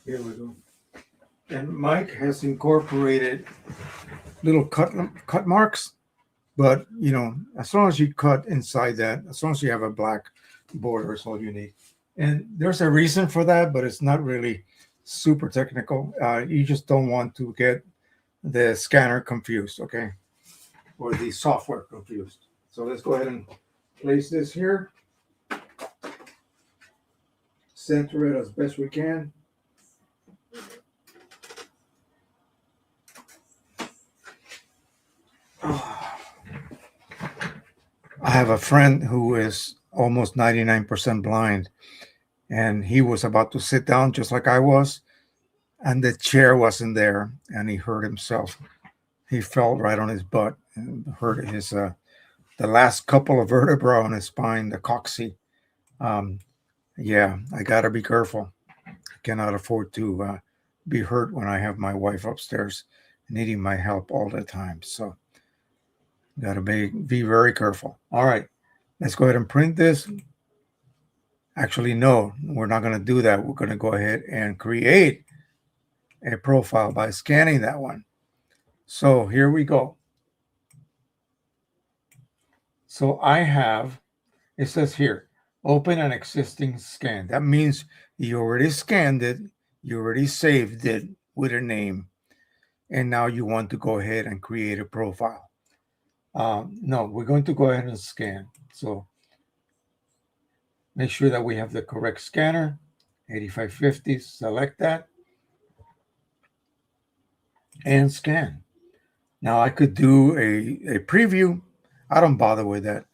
Here we go. And Mike has incorporated little cut marks, but you know, as long as you cut inside that, as long as you have a black border, is all you need. And there's a reason for that, but it's not really super technical. You just don't want to get the scanner confused, okay, or the software confused. So let's go ahead and place this here, center it as best we can. I have a friend who is almost 99% blind, and he was about to sit down just like I was, and the chair wasn't there, and he hurt himself. He fell right on his butt and hurt his the last couple of vertebrae on his spine, the coccyx. Yeah, I gotta be careful. I cannot afford to be hurt when I have my wife upstairs needing my help all the time. So gotta be very careful. All right, let's go ahead and print this. Actually, no, we're not going to do that. We're going to go ahead and create a profile by scanning that one. So here we go. So I have, it says here, open an existing scan. That means you already scanned it, you already saved it with a name, and now you want to go ahead and create a profile. No, we're going to go ahead and scan. So make sure that we have the correct scanner, 8550, select that, and scan. Now I could do a preview. I don't bother with that.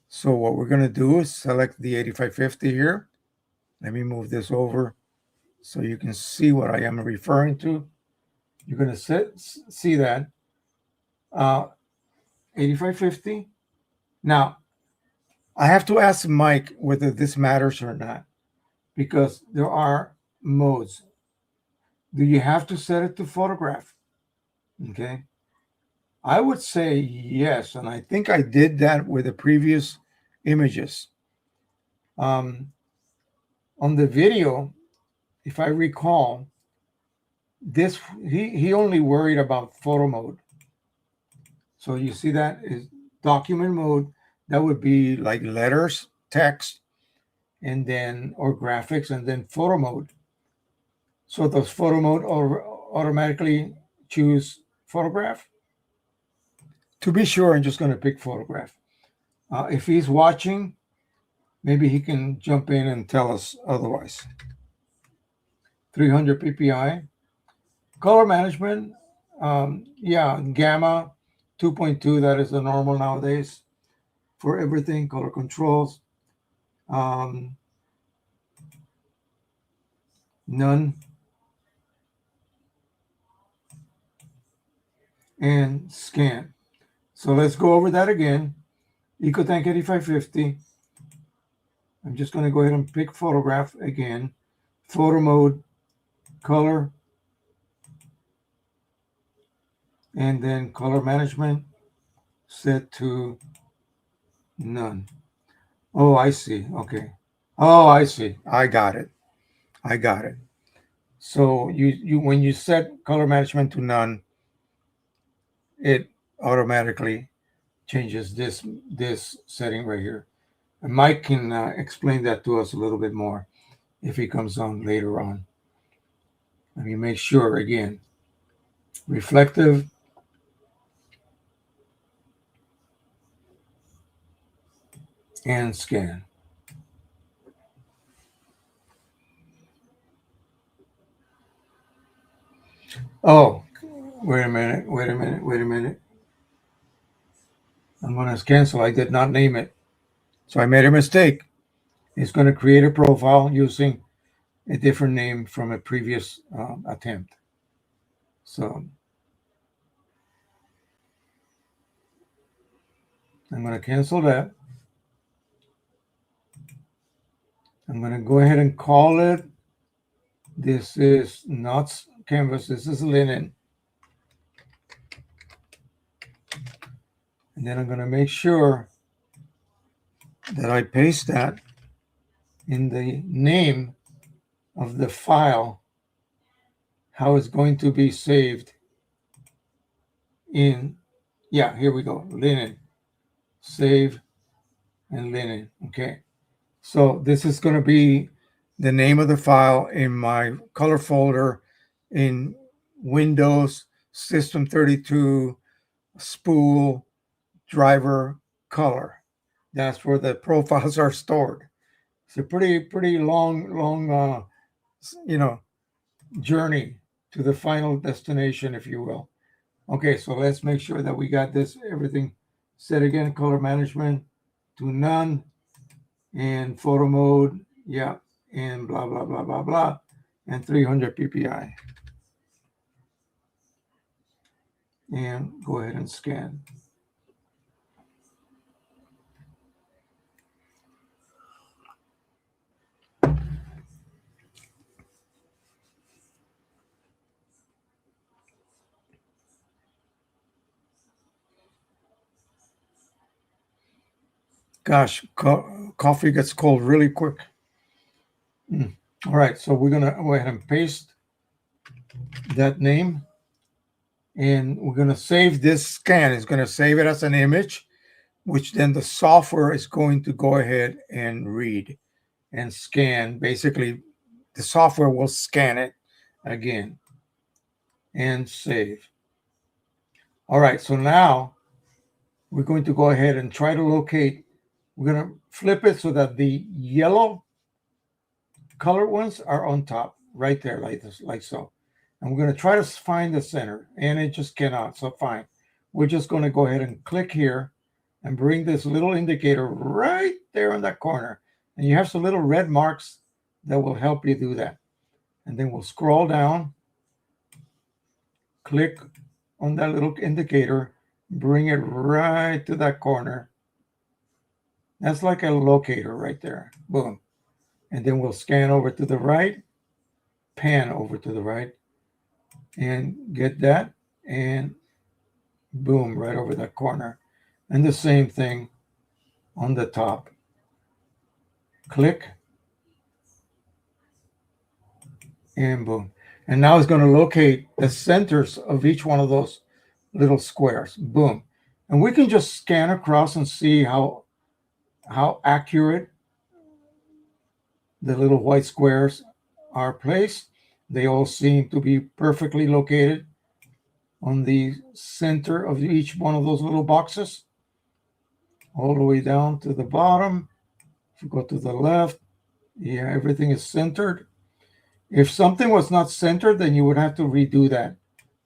So what we're going to do is select the 8550 here. Let me move this over so you can see what I am referring to. You're going to see that 8550. Now, I have to ask Mike whether this matters or not, because there are modes. Do you have to set it to photograph? Okay. I would say yes, and I think I did that with the previous images. On the video, if I recall, this he only worried about photo mode. So you see that is document mode. That would be like letters, text, and then or graphics, and then photo mode. So does photo mode or automatically choose photograph? To be sure, I'm just going to pick photograph. If he's watching, maybe he can jump in and tell us otherwise. 300 ppi. Color management, yeah, gamma 2.2, that is the normal nowadays for everything. Color controls, none, and scan. So let's go over that again. EcoTank 8550. I'm just going to go ahead and pick photograph again. Photo mode, color, and then color management set to none. Oh, I see. Okay. Oh, I see. I got it. I got it. So you when you set color management to none, it automatically changes this setting right here. And Mike can explain that to us a little bit more if he comes on later on. Let me make sure again. Reflective, and scan. Oh, wait a minute. I'm going to cancel. I did not name it. So I made a mistake. It's going to create a profile using a different name from a previous attempt. So I'm going to cancel that. I'm going to go ahead and call it. This is not canvas. This is linen. And then I'm going to make sure that I paste that in the name of the file, how it's going to be saved in, yeah, here we go, linen, save, and linen. Okay. So this is going to be the name of the file in my color folder in Windows System 32 spool driver color. That's where the profiles are stored. It's a pretty long journey to the final destination, if you will. Okay, so let's make sure that we got this everything set again. Color management to none, and photo mode, yeah, and blah blah blah blah blah, and 300 ppi. And go ahead and scan. Gosh, coffee gets cold really quick. All right, so we're gonna go ahead and paste that name, and we're gonna save this scan. It's gonna save it as an image. which then the software is going to go ahead and read and scan. Basically, the software will scan it again and save. All right, so now we're going to go ahead and try to locate. We're going to flip it so that the yellow colored ones are on top, right there, like this, like so. And we're going to try to find the center, and it just cannot. So fine, we're just going to go ahead and click here and bring this little indicator right there in that corner. And you have some little red marks that will help you do that. And then we'll scroll down, click on that little indicator, bring it right to that corner. That's like a locator right there. Boom. And then we'll scan over to the right, pan over to the right, and get that, and boom, right over that corner. And the same thing on the top. Click, and boom. And now it's going to locate the centers of each one of those little squares. Boom. And we can just scan across and see how accurate the little white squares are placed. They all seem to be perfectly located on the center of each one of those little boxes, all the way down to the bottom. If you go to the left, yeah, everything is centered. If something was not centered, then you would have to redo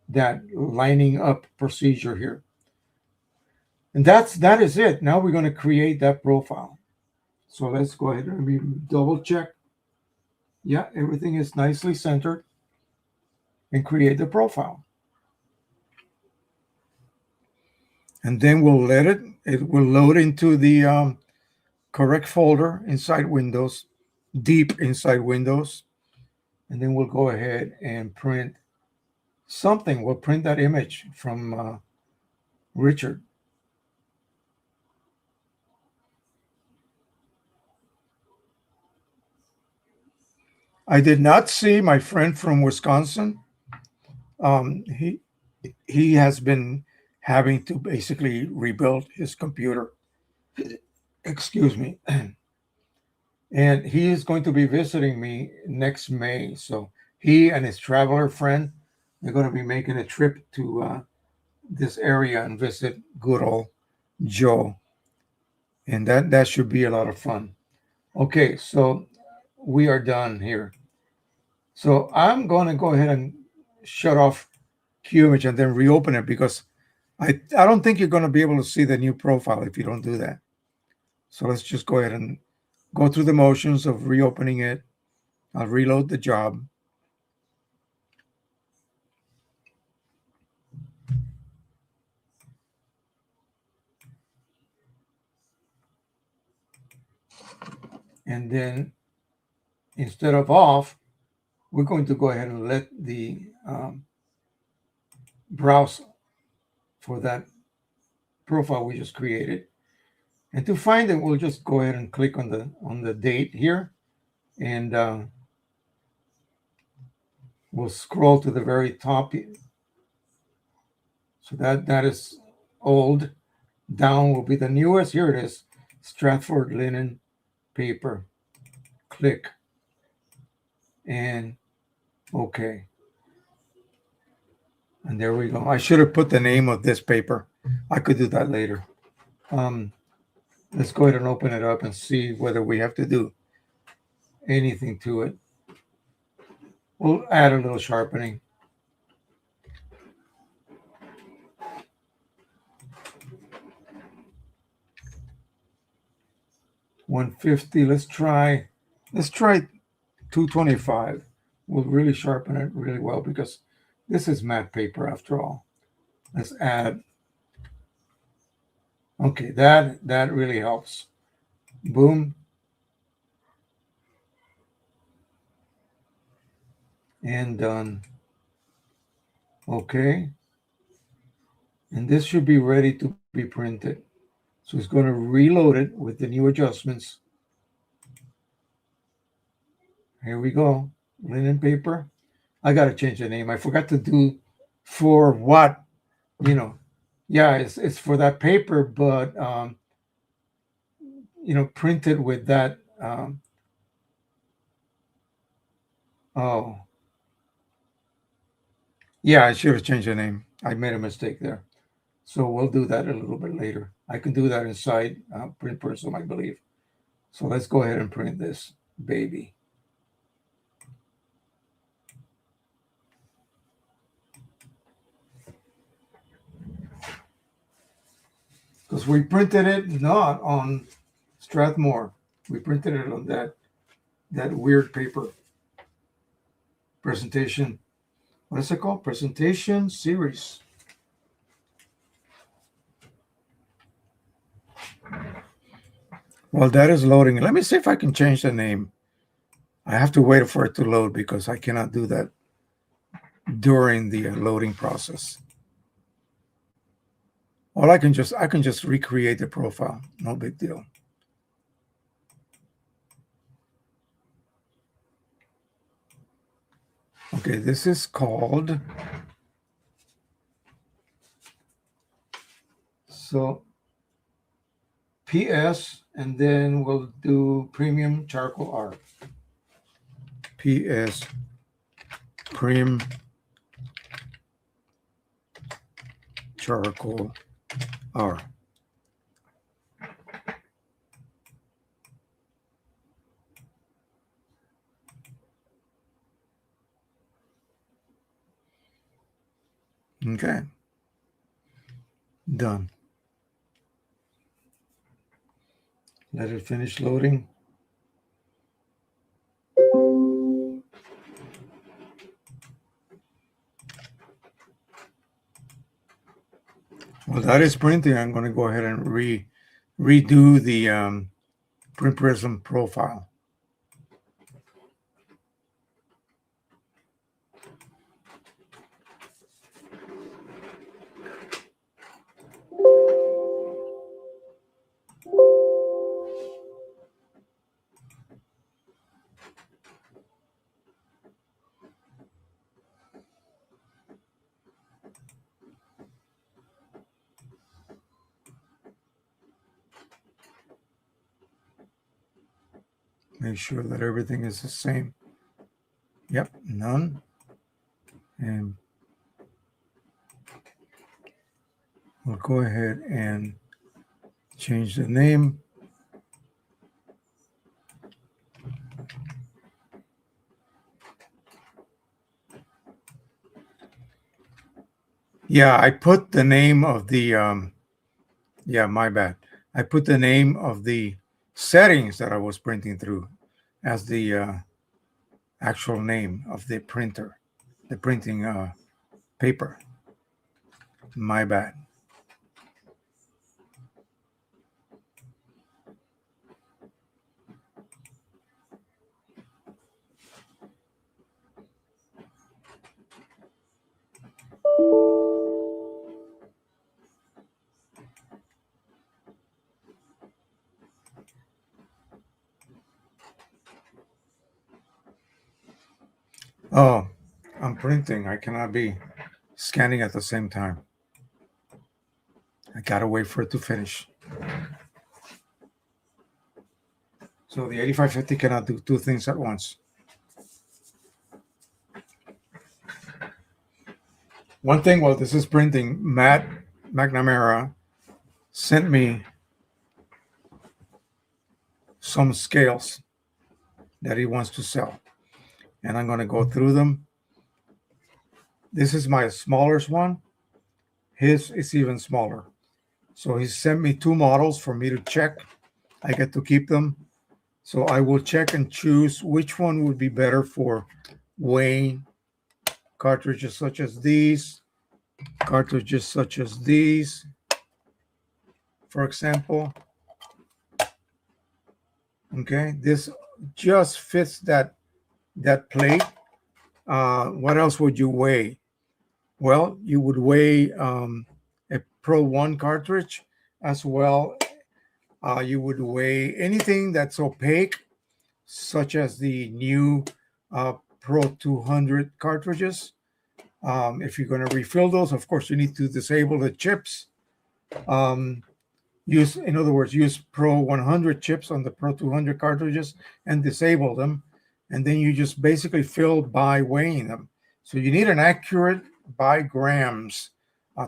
that lining up procedure here. And that is it. Now we're going to create that profile. So let's go ahead and double check. Yeah, everything is nicely centered, and create the profile. And then we'll let it will load into the correct folder inside Windows, deep inside Windows. And then we'll go ahead and print something. We'll print that image from Richard. I did not see my friend from Wisconsin. He has been having to basically rebuild his computer. Excuse me. And he is going to be visiting me next May. So he and his traveler friend, they're going to be making a trip to this area and visit good old Joe. And that should be a lot of fun. Okay, so we are done here. So I'm going to go ahead and shut off QImage and then reopen it, because I don't think you're going to be able to see the new profile if you don't do that. So let's just go ahead and go through the motions of reopening it. I'll reload the job. And then instead of off, we're going to go ahead and let the browse for that profile we just created. And to find it, we'll just go ahead and click on the date here, and we'll scroll to the very top. So that is old. Down will be the newest. Here it is, Stratford linen paper. Click, and okay. And there we go. I should have put the name of this paper. I could do that later. Let's go ahead and open it up and see whether we have to do anything to it. We'll add a little sharpening. $150. Let's try 225. We'll really sharpen it really well, because this is matte paper after all. Let's add. Okay, that really helps. Boom. And done. Okay. And this should be ready to be printed. So it's going to reload it with the new adjustments. Here we go. Linen paper. I got to change the name. I forgot to do for what, Yeah, it's for that paper, but printed with that. Oh, yeah, I should have changed the name. I made a mistake there. So we'll do that a little bit later. I can do that inside Print Prism, I believe. So let's go ahead and print this baby. Because we printed it not on Strathmore. We printed it on that weird paper. Presentation. What is it called? Presentation series. Well, that is loading. Let me see if I can change the name. I have to wait for it to load because I cannot do that during the loading process. Or I can just recreate the profile. No big deal. Okay, this is called PS, and then we'll do premium charcoal art. PS Prim Charcoal R. Okay. Done. Let it finish loading. Well, that is printing. I'm going to go ahead and redo the Print Prism profile. Make sure that everything is the same. Yep, none. And we'll go ahead and change the name. Yeah, I put the name of the yeah, my bad. I put the name of the settings that I was printing through as the actual name of the printer, the printing paper. My bad. Oh, I'm printing. I cannot be scanning at the same time. I gotta wait for it to finish. So the 8550 cannot do two things at once. One thing while this is printing, Matt McNamara sent me some scales that he wants to sell. And I'm going to go through them. This is my smallest one. His is even smaller. So he sent me two models for me to check. I get to keep them. So I will check and choose which one would be better for weighing cartridges such as these, cartridges such as these, for example. Okay, this just fits that plate. What else would you weigh? Well, you would weigh a Pro 1 cartridge as well. You would weigh anything that's opaque, such as the new Pro 200 cartridges. If you're going to refill those, of course, you need to disable the chips. in other words, use Pro 100 chips on the Pro 200 cartridges and disable them. And then you just basically fill by weighing them. So you need an accurate by grams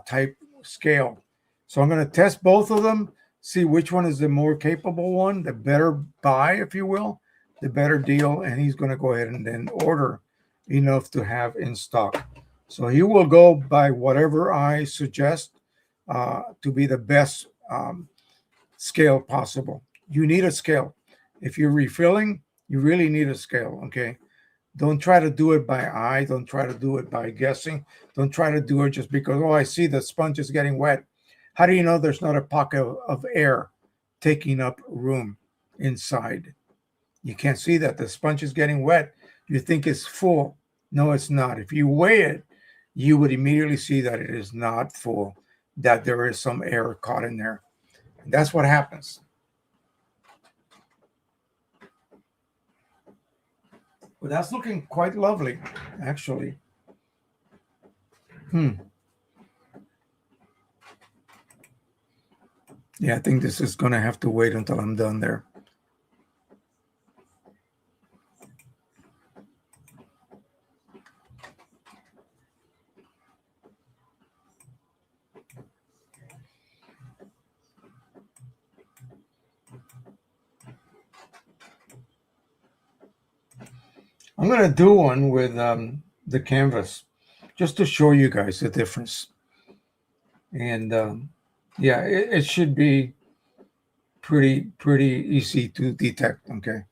type scale. So I'm going to test both of them, see which one is the more capable one, the better buy, if you will, the better deal. And he's going to go ahead and then order enough to have in stock. So he will go by whatever I suggest to be the best scale possible. You need a scale. If you're refilling, you really need a scale, okay? Don't try to do it by eye. Don't try to do it by guessing. Don't try to do it just because, oh, I see the sponge is getting wet. How do you know there's not a pocket of air taking up room inside? You can't see that. The sponge is getting wet. You think it's full. No, it's not. If you weigh it, you would immediately see that it is not full, that there is some air caught in there. And that's what happens. But that's looking quite lovely, actually. Yeah, I think this is going to have to wait until I'm done there. I'm going to do one with the canvas just to show you guys the difference. And yeah, it should be pretty easy to detect, okay?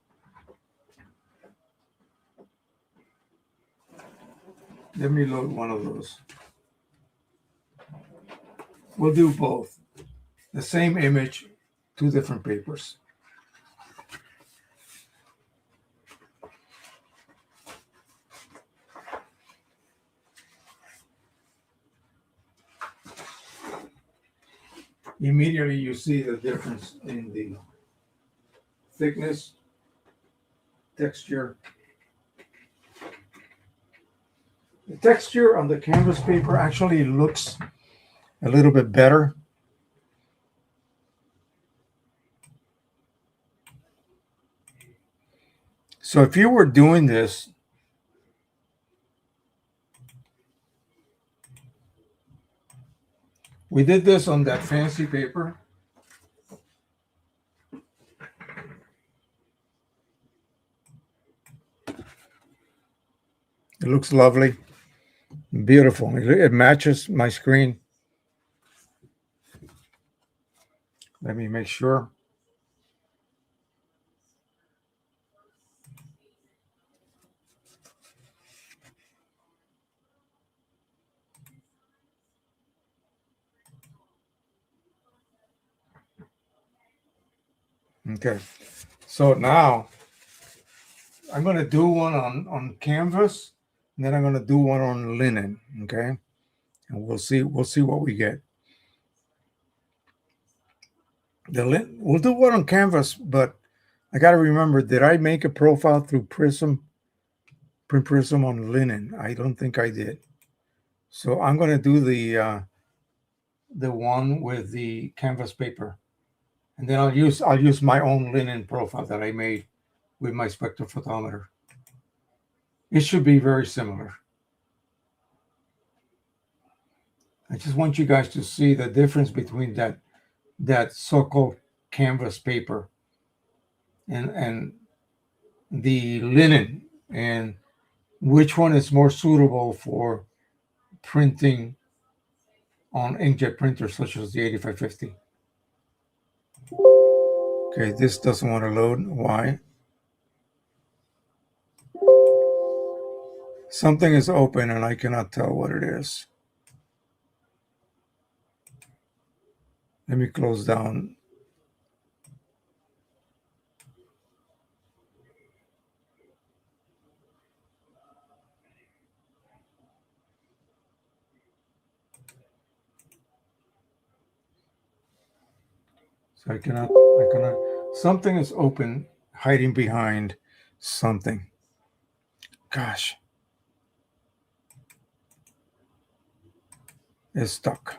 Let me load one of those. We'll do both. The same image, two different papers. Immediately you see the difference in the thickness, texture. The texture on the canvas paper actually looks a little bit better. So if you were doing this, we did this on that fancy paper. It looks lovely, beautiful. It matches my screen. Let me make sure. Okay, so now I'm going to do one on canvas, and then I'm going to do one on linen. Okay, and we'll see what we get. We'll do one on canvas, but I got to remember, did I make a profile through Print Prism on linen? I don't think I did. So I'm going to do the one with the canvas paper, and then I'll use my own linen profile that I made with my spectrophotometer. It should be very similar. I just want you guys to see the difference between that so-called canvas paper and the linen, and which one is more suitable for printing on inkjet printers such as the 8550. Okay, this doesn't want to load. Why? Something is open and I cannot tell what it is. Let me close down. So I cannot, something is open, hiding behind something. Gosh. It's stuck.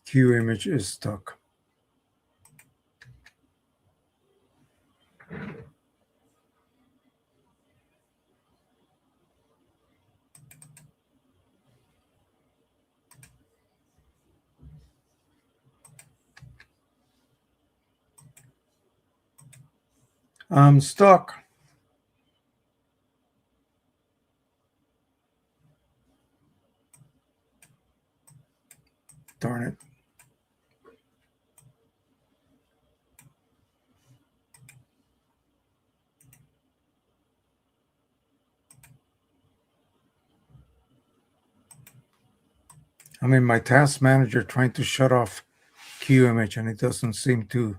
Q image is stuck. I'm stuck. Darn it. I'm in my task manager trying to shut off Q image, and it doesn't seem to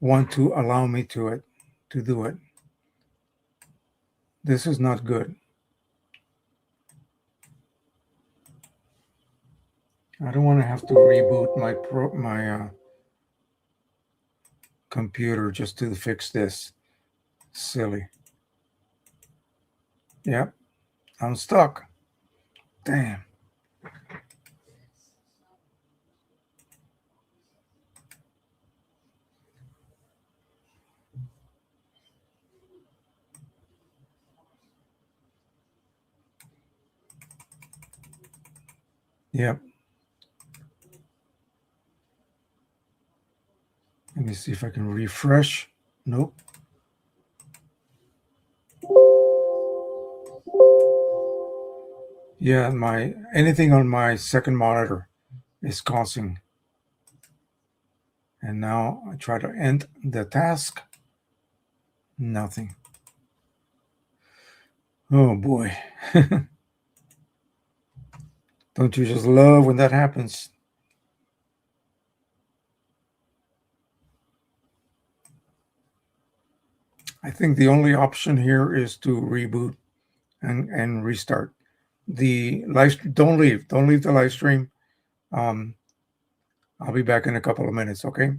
want to allow me to do it. This is not good. I don't want to have to reboot my computer just to fix this. Silly. Yep, I'm stuck. Damn. Yep. Let me see if I can refresh. Nope. Yeah, my anything on my second monitor is causing. And now I try to end the task. Nothing. Oh boy. Don't you just love when that happens? I think the only option here is to reboot and restart. The live don't leave. Don't leave the live stream. Um, I'll be back in a couple of minutes, okay?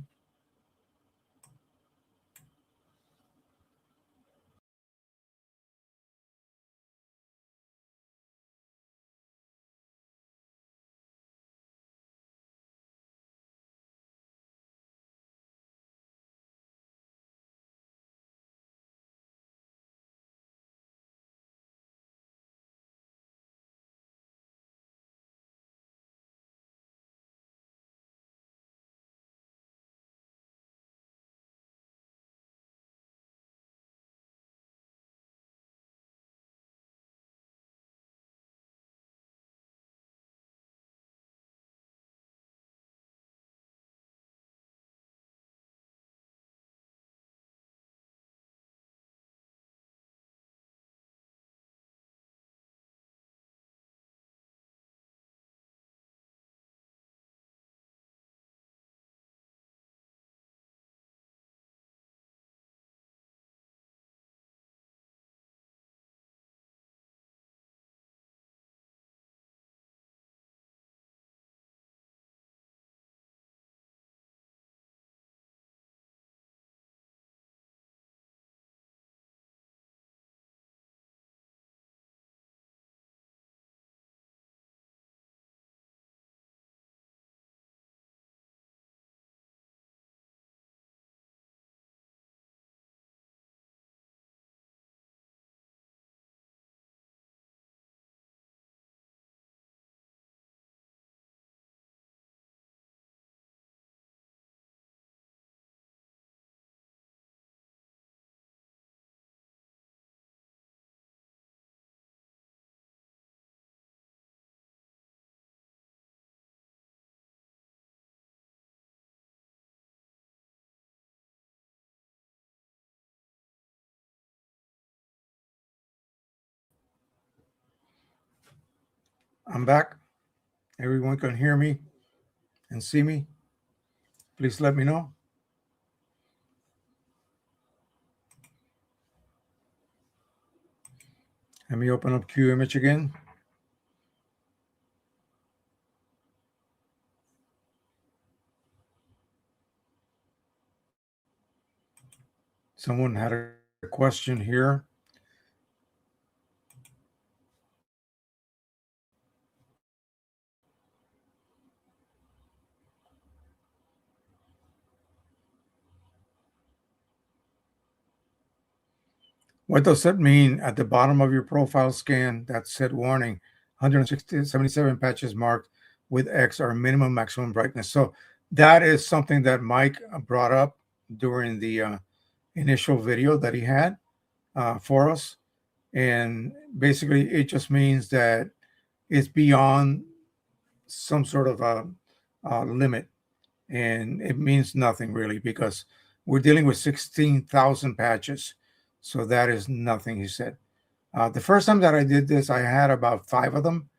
I'm back. Everyone can hear me and see me. Please let me know. Let me open up Q image again. Someone had a question here. What does that mean? At the bottom of your profile scan, that said warning, 177 patches marked with X are minimum maximum brightness. So that is something that Mike brought up during the initial video that he had for us. And basically, it just means that it's beyond some sort of a limit. And it means nothing really because we're dealing with 16,000 patches. So that is nothing, he said. The first time that I did this, I had about 5 of them.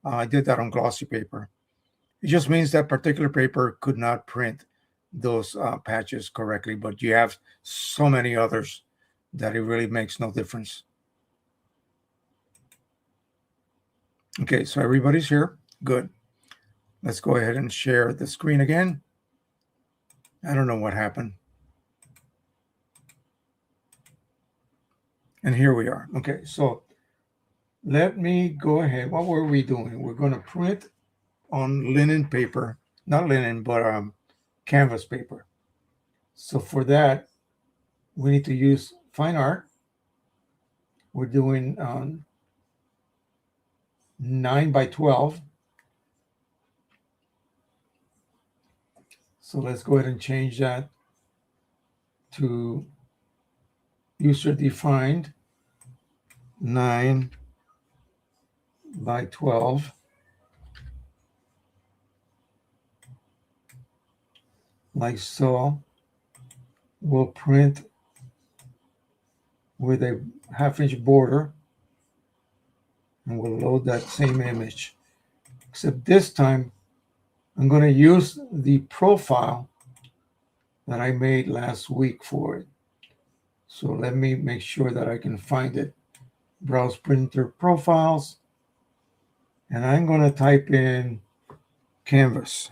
I did that on glossy paper. It just means that particular paper could not print those patches correctly, but you have so many others that it really makes no difference. Okay, so everybody's here. Good. Let's go ahead and share the screen again. I don't know what happened. And here we are. Okay, so let me go ahead. What were we doing? We're going to print on linen paper, not linen, but canvas paper. So for that, we need to use fine art. We're doing 9 by 12. So let's go ahead and change that to user defined 9 by 12. Like so. We'll print with a 1/2-inch border and we'll load that same image. Except this time, I'm going to use the profile that I made last week for it. So let me make sure that I can find it. Browse printer profiles. And I'm going to type in canvas.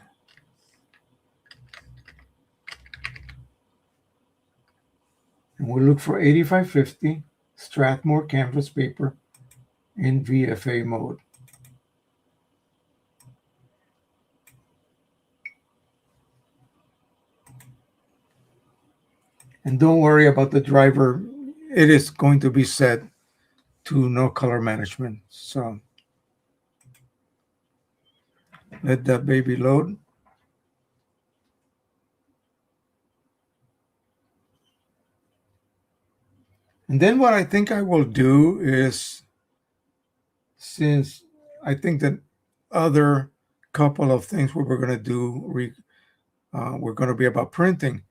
And we'll look for 8550 Strathmore canvas paper in VFA mode. And don't worry about the driver. It is going to be set to no color management. So let that baby load. And then what I think I will do is, since I think that other couple of things what we're going to do, we're going to be about printing.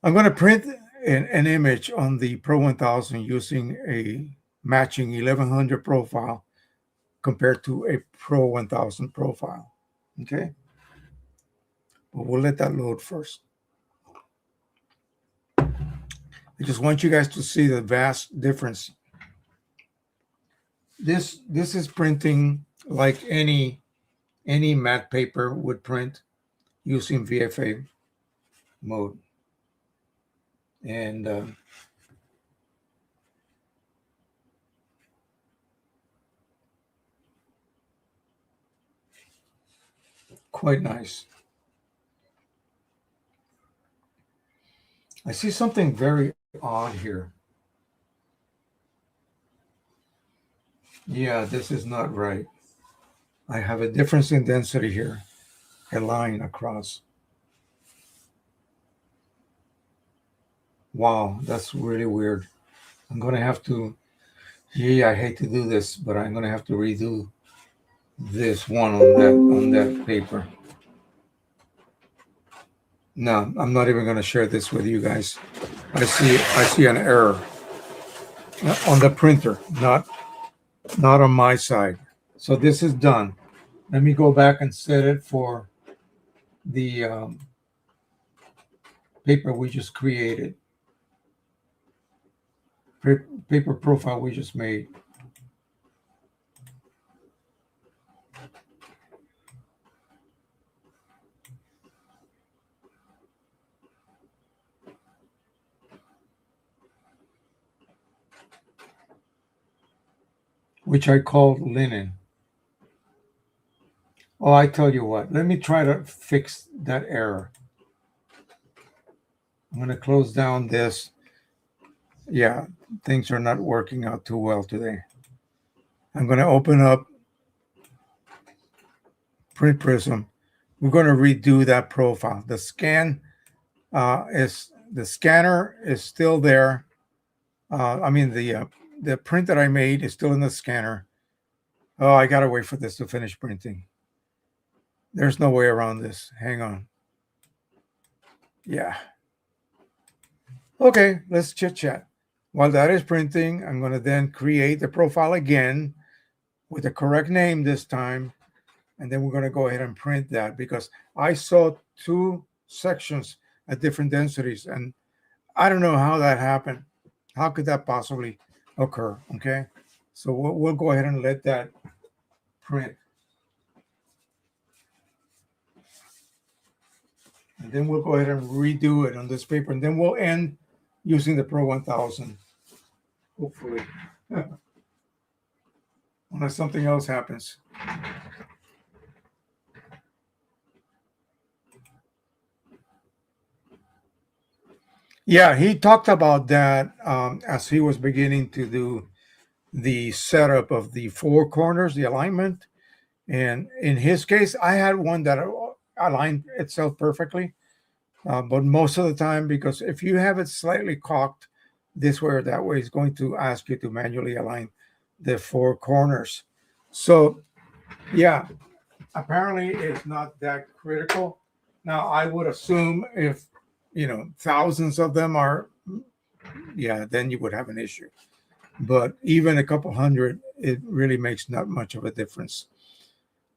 I'm going to print an image on the Pro 1000 using a matching 1100 profile compared to a Pro 1000 profile. Okay. But we'll let that load first. I just want you guys to see the vast difference. This is printing like any matte paper would print using VFA mode. And quite nice. I see something very odd here. Yeah, this is not right. I have a difference in density here, a line across. Wow, that's really weird. I'm going to have to, I hate to do this, but I'm going to have to redo this one on that paper. No, I'm not even going to share this with you guys. I see an error on the printer, not on my side. So this is done. Let me go back and set it for the paper we just created. Paper profile we just made. Which I called linen. Oh, I tell you what, let me try to fix that error. I'm going to close down this Yeah, things are not working out too well today. I'm going to open up Print Prism. We're going to redo that profile. The scanner is still there. The print that I made is still in the scanner. Oh, I gotta wait for this to finish printing. There's no way around this. Hang on. Yeah. Okay, let's chit chat. While that is printing, I'm going to then create the profile again with the correct name this time. And then we're going to go ahead and print that because I saw two sections at different densities. And I don't know how that happened. How could that possibly occur? Okay. So we'll go ahead and let that print. And then we'll go ahead and redo it on this paper. And then we'll end using the Pro 1000. Hopefully. Unless something else happens. Yeah, he talked about that as he was beginning to do the setup of the four corners, the alignment. And in his case, I had one that aligned itself perfectly. But most of the time, because if you have it slightly cocked this way or that way, it's going to ask you to manually align the four corners. So, yeah, apparently it's not that critical. Now, I would assume if, thousands of them are, yeah, then you would have an issue. But even a couple hundred, it really makes not much of a difference.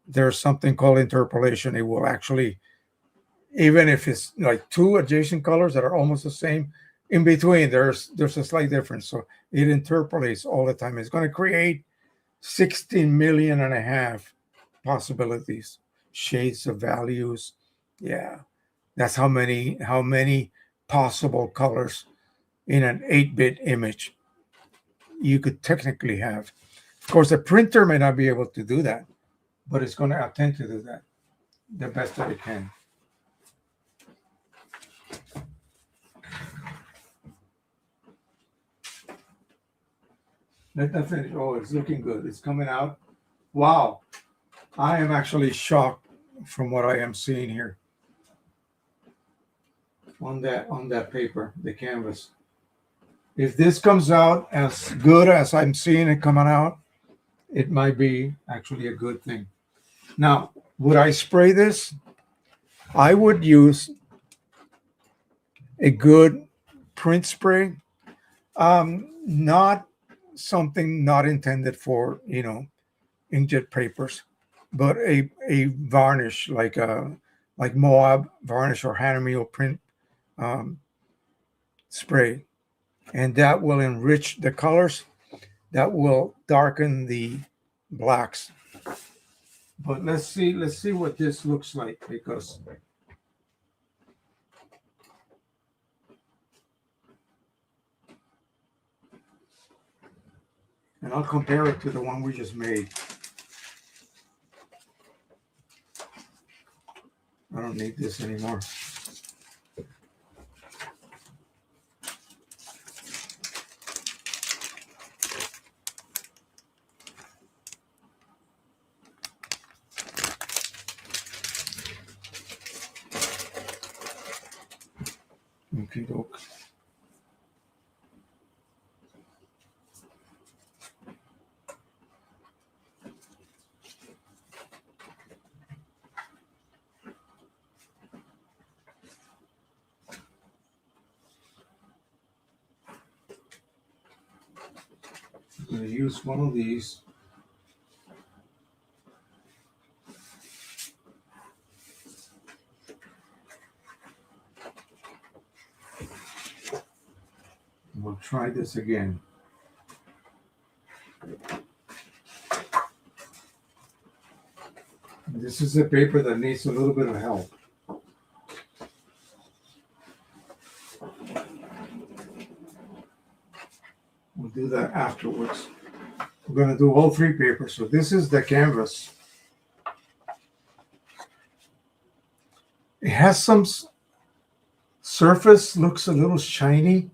There's something called interpolation. It will actually, even if it's like two adjacent colors that are almost the same, in between there's a slight difference. So it interpolates all the time. It's going to create 16 million and a half possibilities, shades of values. Yeah, that's how many possible colors in an 8-bit image you could technically have. Of course, a printer may not be able to do that, but it's going to attempt to do that the best that it can. Let that finish. Oh, it's looking good. It's coming out. Wow. I am actually shocked from what I am seeing here on that paper, the canvas. If this comes out as good as I'm seeing it coming out, it might be actually a good thing. Now, would I spray this? I would use a good print spray. Not something not intended for, inkjet papers, but a varnish like Moab varnish or Hanamiel print spray, and that will enrich the colors. That will darken the blacks. But let's see what this looks like because and I'll compare it to the one we just made. I don't need this anymore. Okay, doke. I'm going to use one of these. We'll try this again. This is a paper that needs a little bit of help. We'll do that afterwards. We're going to do all three papers. So this is the canvas. It has some surface, looks a little shiny.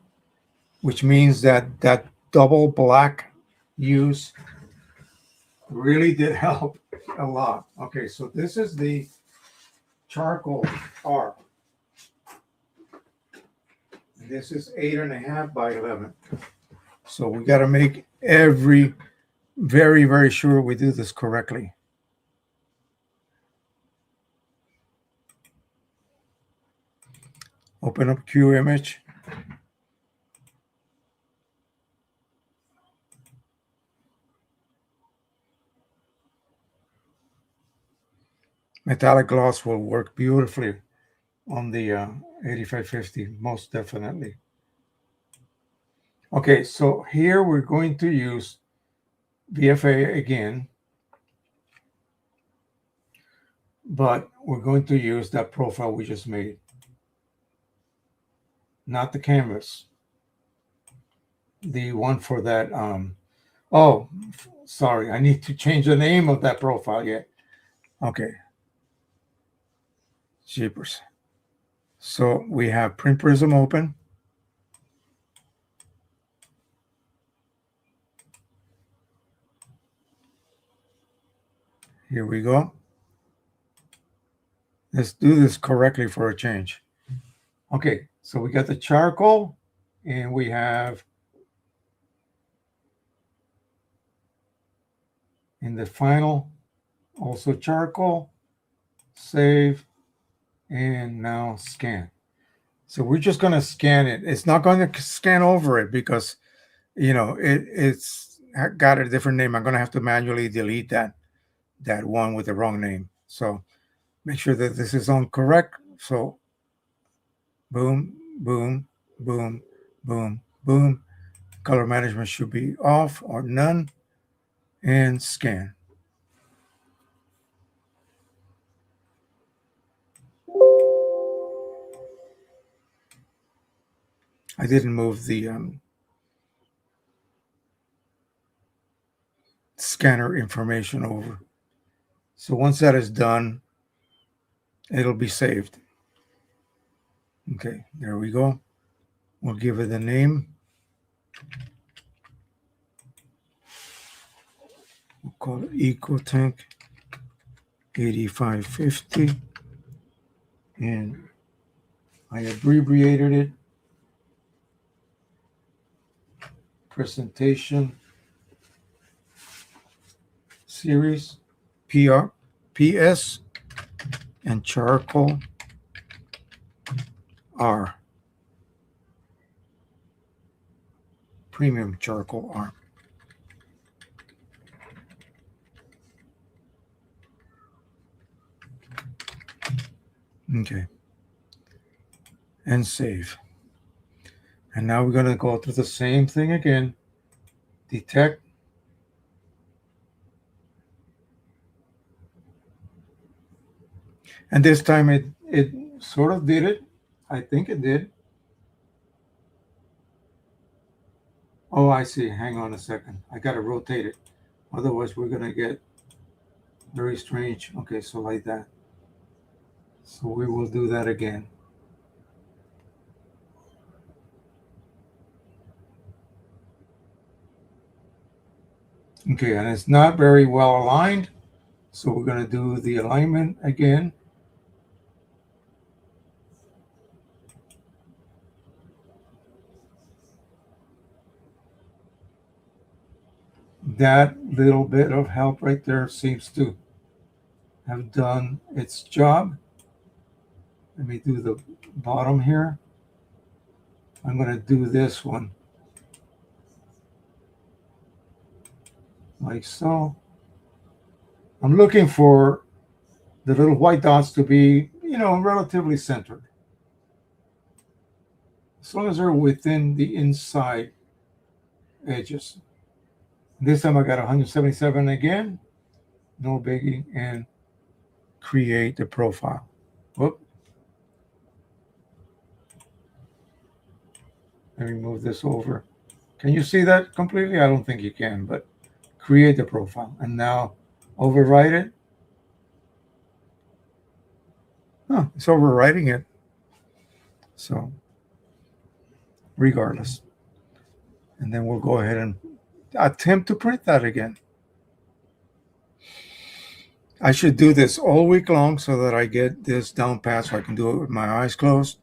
which means that that double black use really did help a lot. Okay, so this is the charcoal R. This is 8.5 by 11. So we got to make very sure we do this correctly. Open up QImage. Metallic gloss will work beautifully on the 8550, most definitely. Okay, so here we're going to use VFA again, but we're going to use that profile we just made, not the canvas. The one for that, oh, sorry, I need to change the name of that profile yet. Okay. Jeepers. So we have Print Prism open. Here we go. Let's do this correctly for a change. Okay, so we got the charcoal, and we have in the final also charcoal, save, and now scan. So we're just going to scan it. It's not going to scan over it because, you know, it's got a different name. I'm going to have to manually delete that one with the wrong name. So make sure that this is on correct. So boom, boom, boom, boom, boom. Color management should be off or none. And scan. I didn't move the scanner information over. So once that is done, it'll be saved. Okay, there we go. We'll give it a name. We'll call it EcoTank 8550. And I abbreviated it. Presentation Series, PS, and Charcoal R. Premium Charcoal R. Okay. And save. And now we're going to go through the same thing again. Detect. And this time it sort of did it. I think it did. Oh, I see. Hang on a second. I got to rotate it. Otherwise, we're going to get very strange. Okay, so like that. So we will do that again. Okay, and it's not very well aligned. So we're going to do the alignment again. That little bit of help right there seems to have done its job. Let me do the bottom here. I'm going to do this one like so. I'm looking for the little white dots to be, you know, relatively centered. As long as they're within the inside edges. This time I got 177 again. No biggie. And create the profile. Whoop. Let me move this over. Can you see that completely? I don't think you can, but create the profile. And now overwrite it. Huh, it's overwriting it. So regardless. And then we'll go ahead and attempt to print that again. I should do this all week long so that I get this down pat so I can do it with my eyes closed.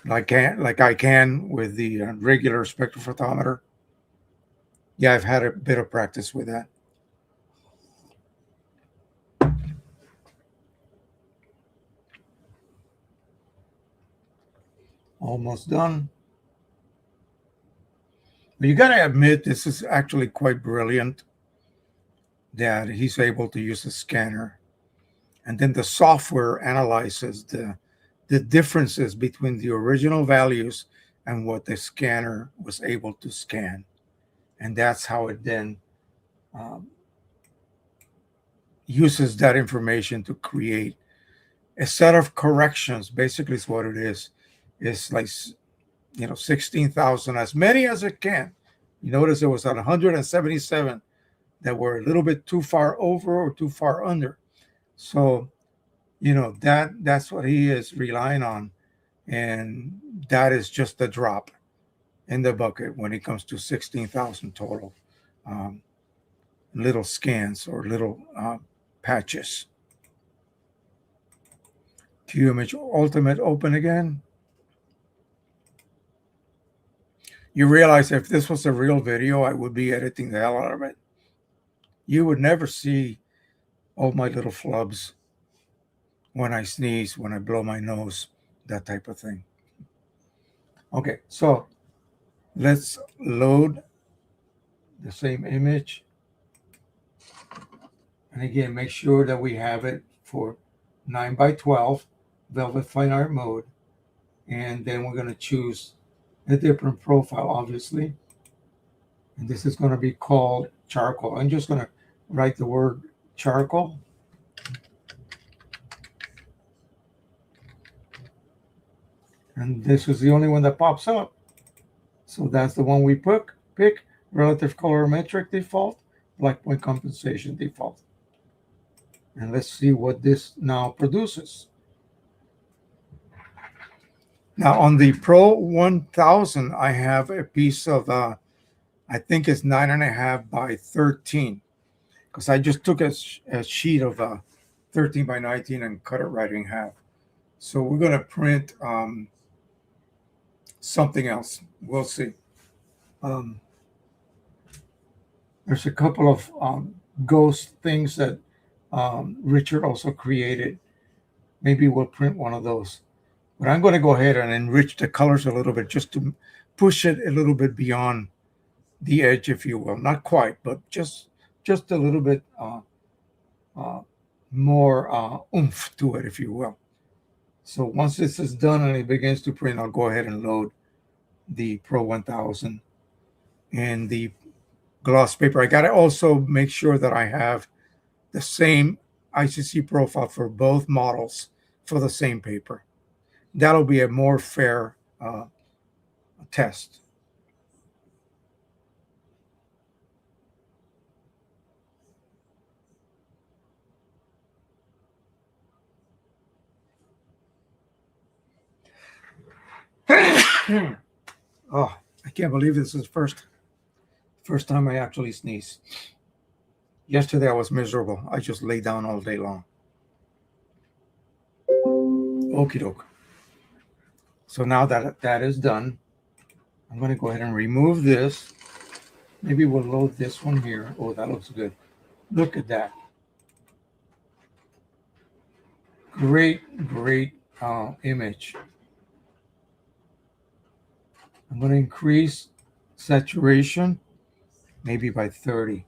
Like I can with the regular spectrophotometer. Yeah, I've had a bit of practice with that. Almost done. But you got to admit, this is actually quite brilliant that he's able to use a scanner. And then the software analyzes the differences between the original values and what the scanner was able to scan. And that's how it then uses that information to create a set of corrections. Basically, is what it is. It's like, 16,000, as many as it can. You notice it was at 177 that were a little bit too far over or too far under. So, that's what he is relying on. And that is just a drop in the bucket when it comes to 16,000 total little scans or little patches. QImage Ultimate open again. You realize if this was a real video, I would be editing the hell out of it. You would never see all my little flubs when I sneeze, when I blow my nose, that type of thing. Okay, so let's load the same image. And again, make sure that we have it for 9x12 velvet fine art mode. And then we're going to choose a different profile, obviously. And this is going to be called charcoal. I'm just going to write the word charcoal. And this is the only one that pops up. So that's the one we pick. Relative colorimetric default, black point compensation default. And let's see what this now produces. Now on the Pro 1000, I have a piece of, I think it's 9.5 by 13, because I just took a sheet of 13 by 19 and cut it right in half. So we're going to print something else. We'll see. There's a couple of ghost things that Richard also created. Maybe we'll print one of those. But I'm going to go ahead and enrich the colors a little bit just to push it a little bit beyond the edge, if you will. Not quite, but just a little bit more oomph to it, if you will. So once this is done and it begins to print, I'll go ahead and load the Pro 1000 and the gloss paper. I got to also make sure that I have the same ICC profile for both models for the same paper. That'll be a more fair test. Oh, I can't believe this is first time I actually sneeze. Yesterday I was miserable. I just lay down all day long. Okie doke. So now that that is done, I'm going to go ahead and remove this. Maybe we'll load this one here. Oh, that looks good. Look at that. Great image. I'm going to increase saturation maybe by 30.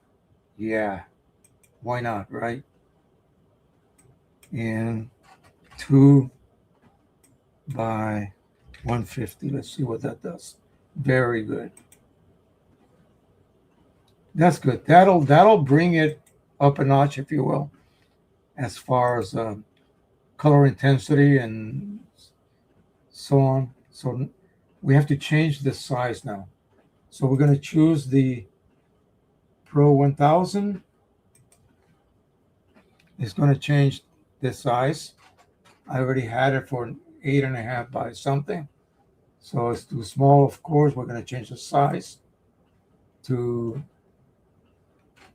Yeah, why not, right? And 2 by 150. Let's see what that does. Very good. That's good. That'll bring it up a notch, if you will, as far as color intensity and so on. So we have to change the size now. So we're going to choose the Pro 1000. It's going to change the size. I already had it for 8.5 by something. So it's too small, of course. We're going to change the size to,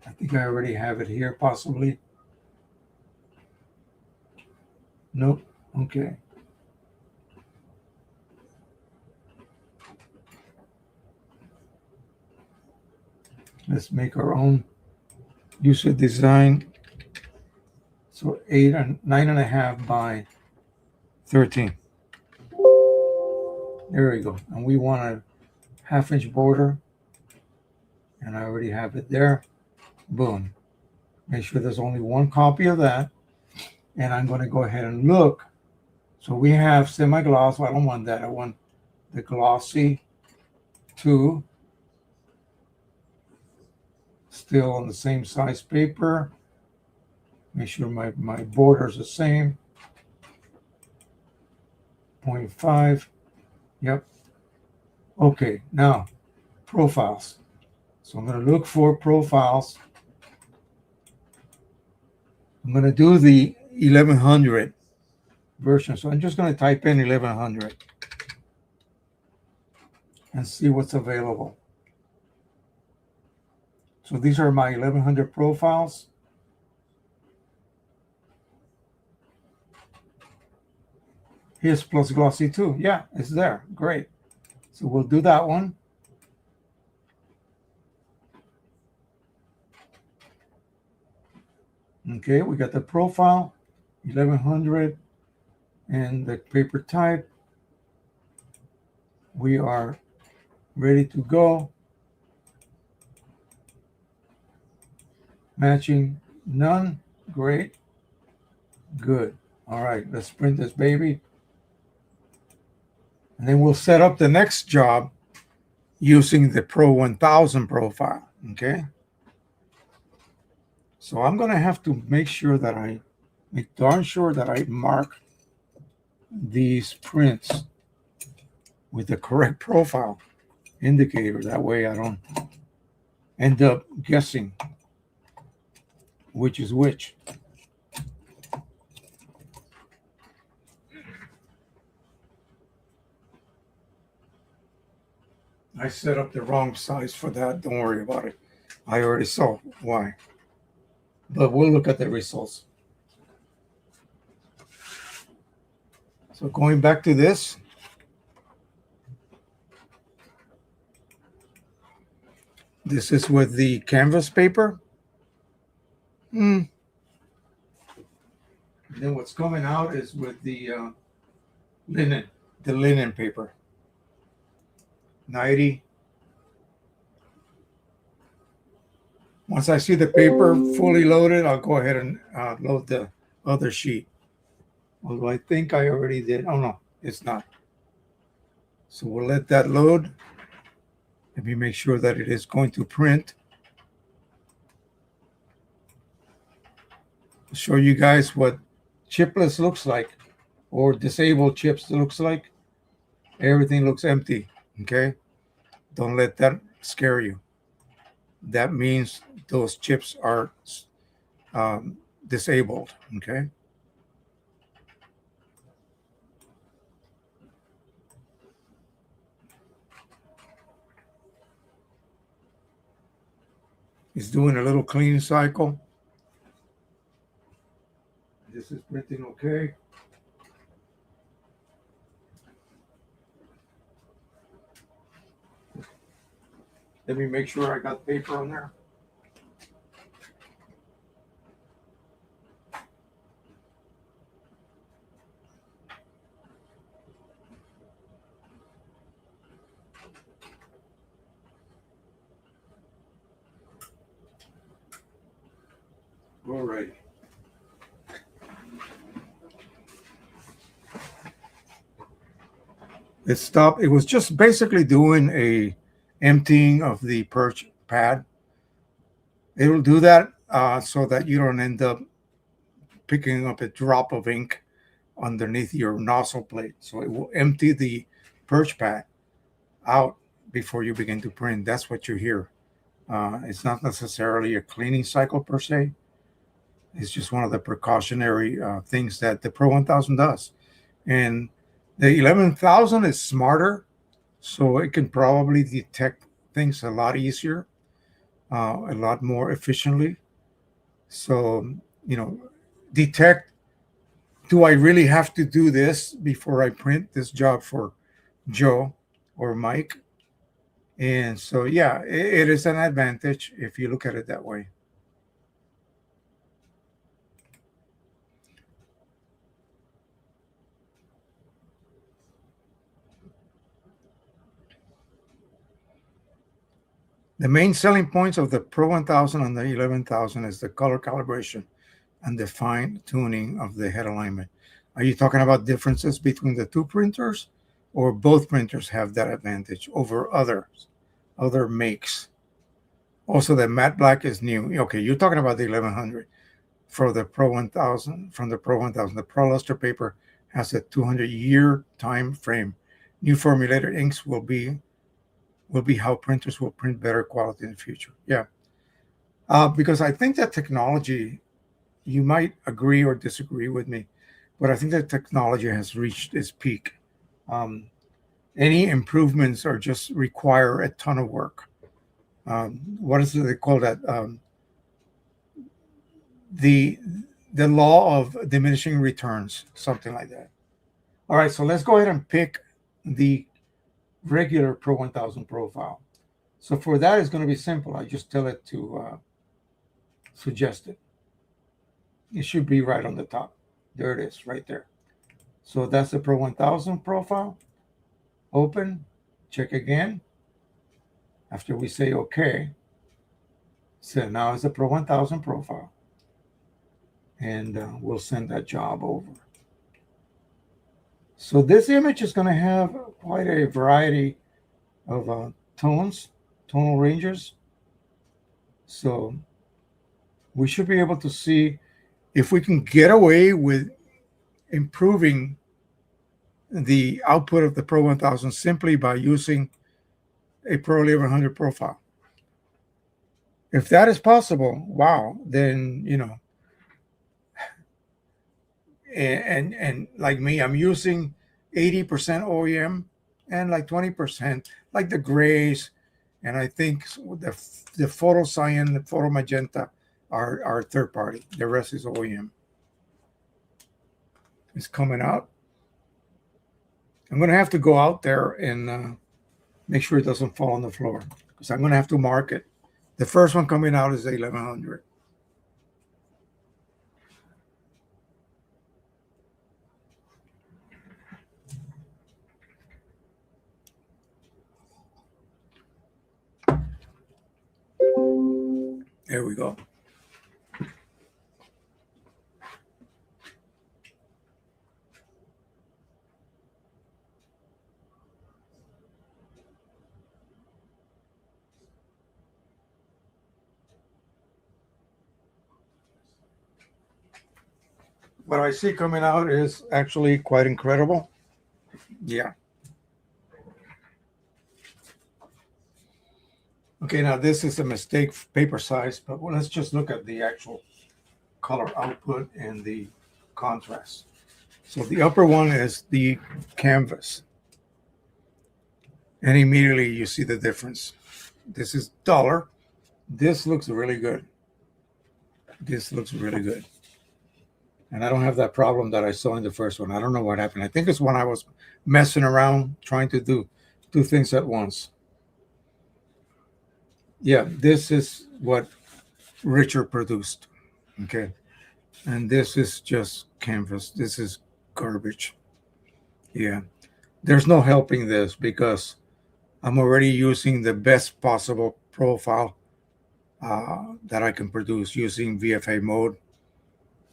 I think I already have it here, possibly. Nope. Okay. Let's make our own user design. So 9.5 by 13. There we go. And we want a 1/2 inch border. And I already have it there. Boom. Make sure there's only one copy of that. And I'm going to go ahead and look. So we have semi-gloss. Well, I don't want that. I want the glossy 2. Still on the same size paper. Make sure my border is the same. 0.5. Yep. Okay, now profiles. So I'm going to look for profiles. I'm going to do the 1100 version. So I'm just going to type in 1100 and see what's available. So these are my 1100 profiles. Here's plus glossy 2. Yeah, it's there. Great. So we'll do that one. Okay, we got the profile, 1100, and the paper type. We are ready to go. Matching none. Great. Good. All right, let's print this baby. And then we'll set up the next job using the Pro 1000 profile. Okay. So I'm going to have to make sure that I make darn sure that I mark these prints with the correct profile indicator. That way I don't end up guessing which is which. I set up the wrong size for that. Don't worry about it. I already saw why. But we'll look at the results. So going back to this. This is with the canvas paper. And then what's coming out is with the linen paper. 90. Once I see the paper fully loaded, I'll go ahead and load the other sheet. Although I think I already did. Oh, no, it's not. So we'll let that load. Let me make sure that it is going to print. I'll show you guys what chipless looks like, or disabled chips looks like. Everything looks empty, okay? Don't let that scare you. That means those chips are disabled, okay? It's doing a little cleaning cycle. This is printing okay. Let me make sure I got paper on there. All right. It stopped. It was just basically doing a emptying of the perch pad. It'll do that so that you don't end up picking up a drop of ink underneath your nozzle plate. So it will empty the perch pad out before you begin to print. That's what you hear. It's not necessarily a cleaning cycle per se. It's just one of the precautionary things that the Pro 1000 does. And the 11,000 is smarter. so it can probably detect things a lot easier, a lot more efficiently. So, you know, detect, do I really have to do this before I print this job for Joe or Mike? And so, yeah, it is an advantage if you look at it that way. The main selling points of the Pro 1000 and the 11,000 is the color calibration and the fine tuning of the head alignment. Are you talking about differences between the two printers, or both printers have that advantage over other makes? Also, the matte black is new. Okay, you're talking about the 1100. For the Pro 1000, from the Pro 1000, the Pro Luster paper has a 200-year time frame. New formulated inks will be how printers will print better quality in the future. Yeah, because I think that technology, you might agree or disagree with me, but I think that technology has reached its peak. Um, any improvements are just require a ton of work. What is it they call that? The the law of diminishing returns, something like that. All right, so let's go ahead and pick the regular Pro 1000 profile. So for that, it's going to be simple. I just tell it to suggest it. It should be right on the top. There it is, right there. So that's the Pro 1000 profile. Open, check again. After we say OK, so now it's the Pro 1000 profile. And we'll send that job over. So this image is going to have quite a variety of tones, tonal ranges. So we should be able to see if we can get away with improving the output of the Pro 1000 simply by using a Pro 1100 profile. If that is possible, wow, then, and like me, I'm using 80% OEM and like 20%, like the grays, and I think the photo cyan, the photo magenta are third party. The rest is OEM. It's coming out. I'm gonna have to go out there and make sure it doesn't fall on the floor, because I'm gonna have to mark it. The first one coming out is the 1100. There we go. What I see coming out is actually quite incredible. Yeah. Okay, now this is a mistake paper size, but let's just look at the actual color output and the contrast. So the upper one is the canvas, and immediately you see the difference. This is duller. This looks really good. This looks really good. And I don't have that problem that I saw in the first one. I don't know what happened. I think it's when I was messing around trying to do two things at once. Yeah, this is what Richard produced. Okay. And this is just canvas. This is garbage. Yeah. There's no helping this because I'm already using the best possible profile that I can produce using VFA mode.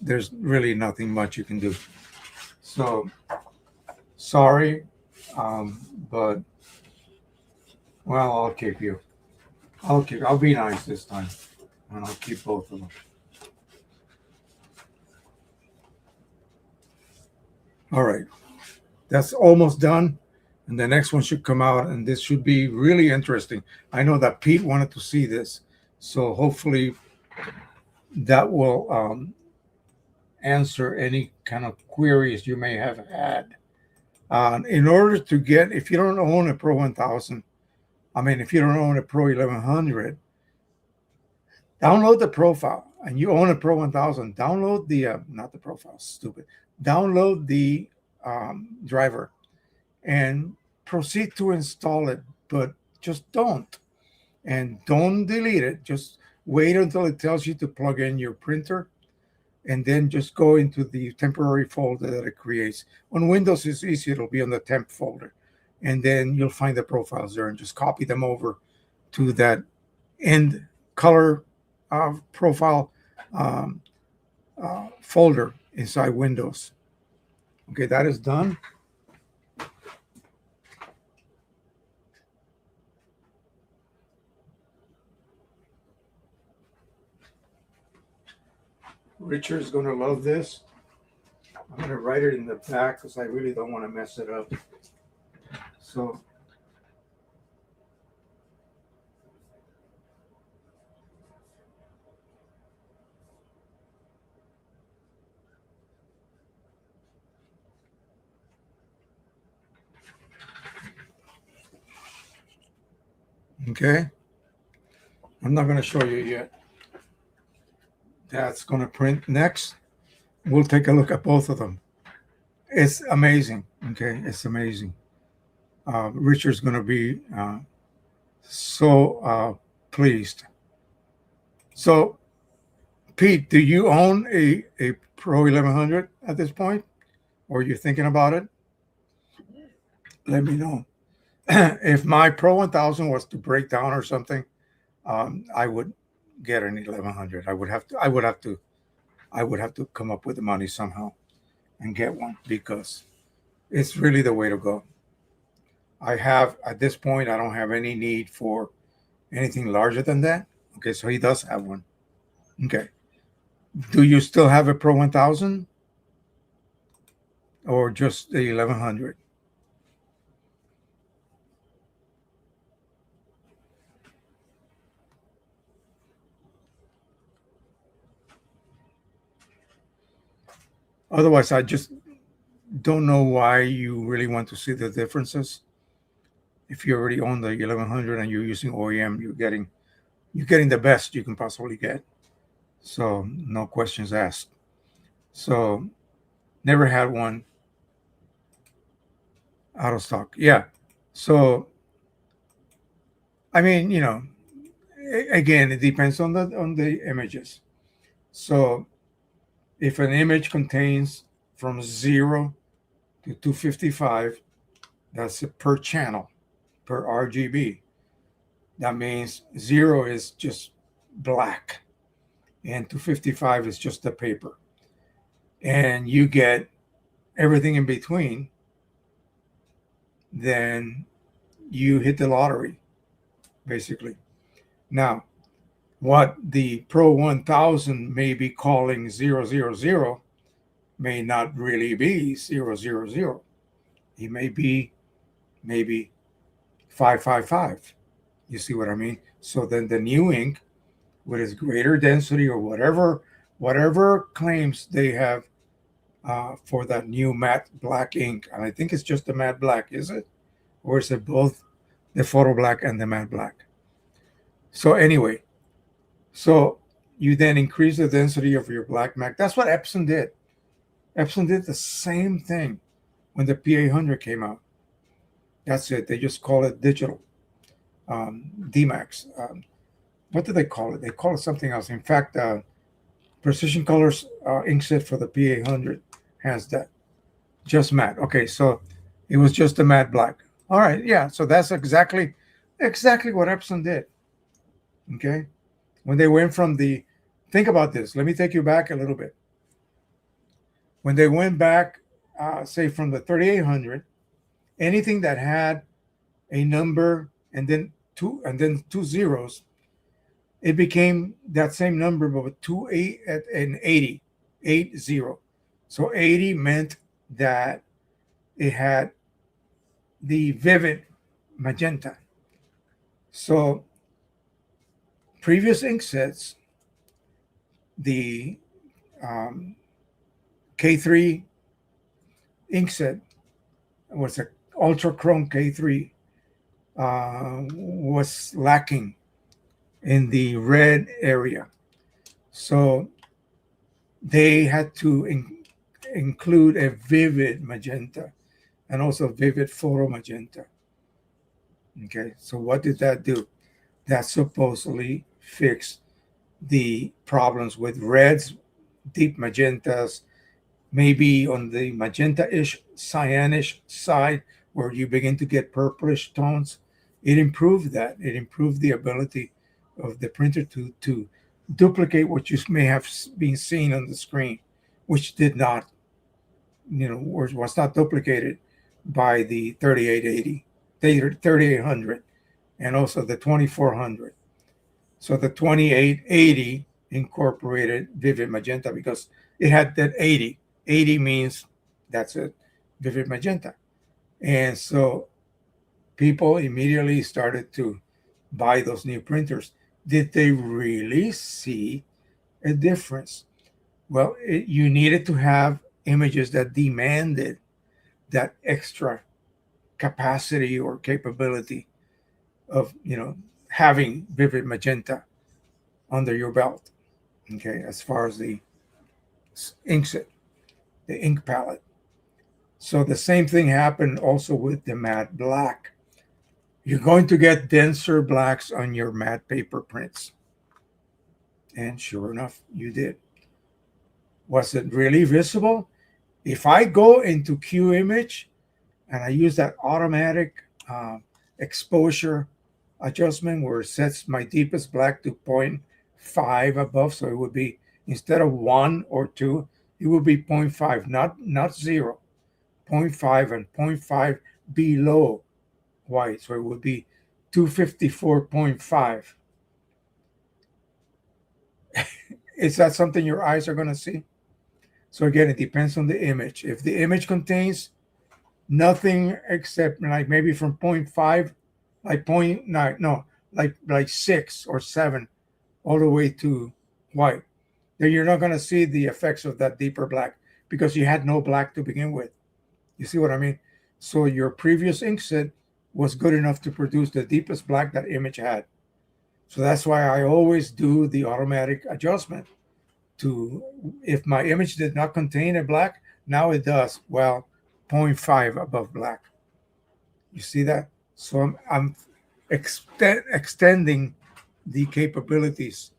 There's really nothing much you can do. So sorry, but well, I'll keep you. I'll be nice this time, and I'll keep both of them. All right, that's almost done, and the next one should come out, and this should be really interesting. I know that Pete wanted to see this, so hopefully that will answer any kind of queries you may have had In order to get, if you don't own a Pro 1000, if you don't own a Pro 1100, download the profile, and you own a Pro 1000, download the, not the profile, stupid, download the driver and proceed to install it, but just don't. And don't delete it. Just wait until it tells you to plug in your printer, and then just go into the temporary folder that it creates. On Windows, it's easy. It'll be on the temp folder. And then you'll find the profiles there and just copy them over to that end color profile folder inside Windows. Okay, that is done. Richard's going to love this. I'm going to write it in the back because I really don't want to mess it up. So, okay. I'm not going to show you yet. That's going to print next. We'll take a look at both of them. It's amazing. Okay, it's amazing. Richard's going to be so pleased. So, Pete, do you own a Pro 1100 at this point? Or are you thinking about it? Let me know. If my Pro 1000 was to break down or something, I would get an 1100. I would have to come up with the money somehow and get one, because it's really the way to go. At this point, I don't have any need for anything larger than that. Okay, so he does have one. Okay. Do you still have a Pro 1000 or just the 1100? Otherwise, I just don't know why you really want to see the differences. If you already own the 1100 and you're using OEM, you're getting the best you can possibly get. So no questions asked. So never had one out of stock. Yeah. So again, it depends on the images. So if an image contains from 0 to 255, that's per channel, per RGB. That means 0 is just black and 255 is just the paper. And you get everything in between, then you hit the lottery, basically. Now, what the Pro 1000 may be calling 000 may not really be 000. It may be maybe 555. You see what I mean? So then the new ink, with its greater density or whatever claims they have for that new matte black ink, and I think it's just the matte black, is it? Or is it both the photo black and the matte black? So anyway, so you then increase the density of your black matte. That's what Epson did. Epson did the same thing when the P800 came out. That's it. They just call it digital. DMAX. What do they call it? They call it something else. In fact, Precision Colors inkset for the P800 has that. Just matte. Okay, so it was just a matte black. All right, yeah. So that's exactly what Epson did. Okay, when they went from the, think about this. Let me take you back a little bit. When they went back, say from the 3800, anything that had a number and then two zeros, it became that same number, but with 2 8 and 80, 80. So 80 meant that it had the vivid magenta. So previous ink sets, the K3 ink set, was a Ultra Chrome K3 was lacking in the red area. So they had to include a vivid magenta and also vivid photo magenta. Okay, so what did that do? That supposedly fixed the problems with reds, deep magentas, maybe on the magenta-ish, cyanish side where you begin to get purplish tones. It improved that. It improved the ability of the printer to duplicate what you may have been seeing on the screen, which did not, was not duplicated by the 3880, 3800, and also the 2400. So the 2880 incorporated vivid magenta because it had that 80. 80 means that's it, vivid magenta. And so people immediately started to buy those new printers. Did they really see a difference? Well, you needed to have images that demanded that extra capacity or capability of, having vivid magenta under your belt. Okay, as far as the inkset, the ink palette. So the same thing happened also with the matte black. You're going to get denser blacks on your matte paper prints. And sure enough, you did. Was it really visible? If I go into Q image and I use that automatic exposure adjustment where it sets my deepest black to 0.5 above, so it would be, instead of 1 or 2, it would be 0.5, not 0, 0.5 and 0.5 below white, so it would be 254.5. Is that something your eyes are going to see? So again, it depends on the image. If the image contains nothing except like maybe from 0.5, like 0.9, no, like 6 or 7, all the way to white, then you're not going to see the effects of that deeper black because you had no black to begin with. You see what I mean? So your previous inkset was good enough to produce the deepest black that image had. So that's why I always do the automatic adjustment to, if my image did not contain a black, now it does. Well, 0.5 above black. You see that? So I'm extending the capabilities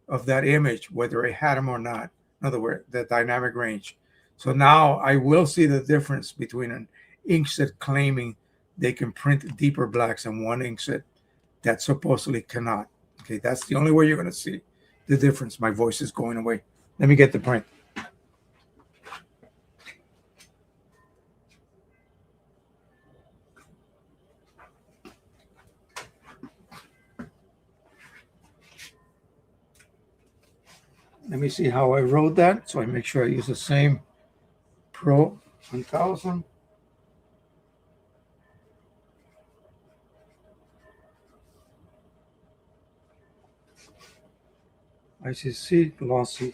of that image, whether it had them or not. In other words, the dynamic range. So now I will see the difference between an inkset claiming they can print deeper blacks and one inkset that supposedly cannot. Okay, that's the only way you're going to see the difference. My voice is going away. Let me get the print. Let me see how I wrote that, so I make sure I use the same Pro 1000. ICC glossy.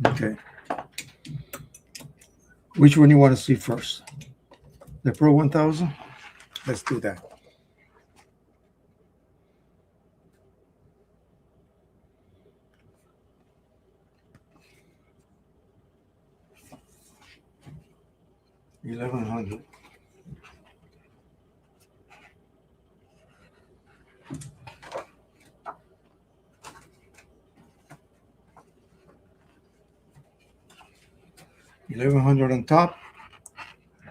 Okay. Which one you want to see first? The Pro 1000? Let's do that. $1,100. $1,100 on top,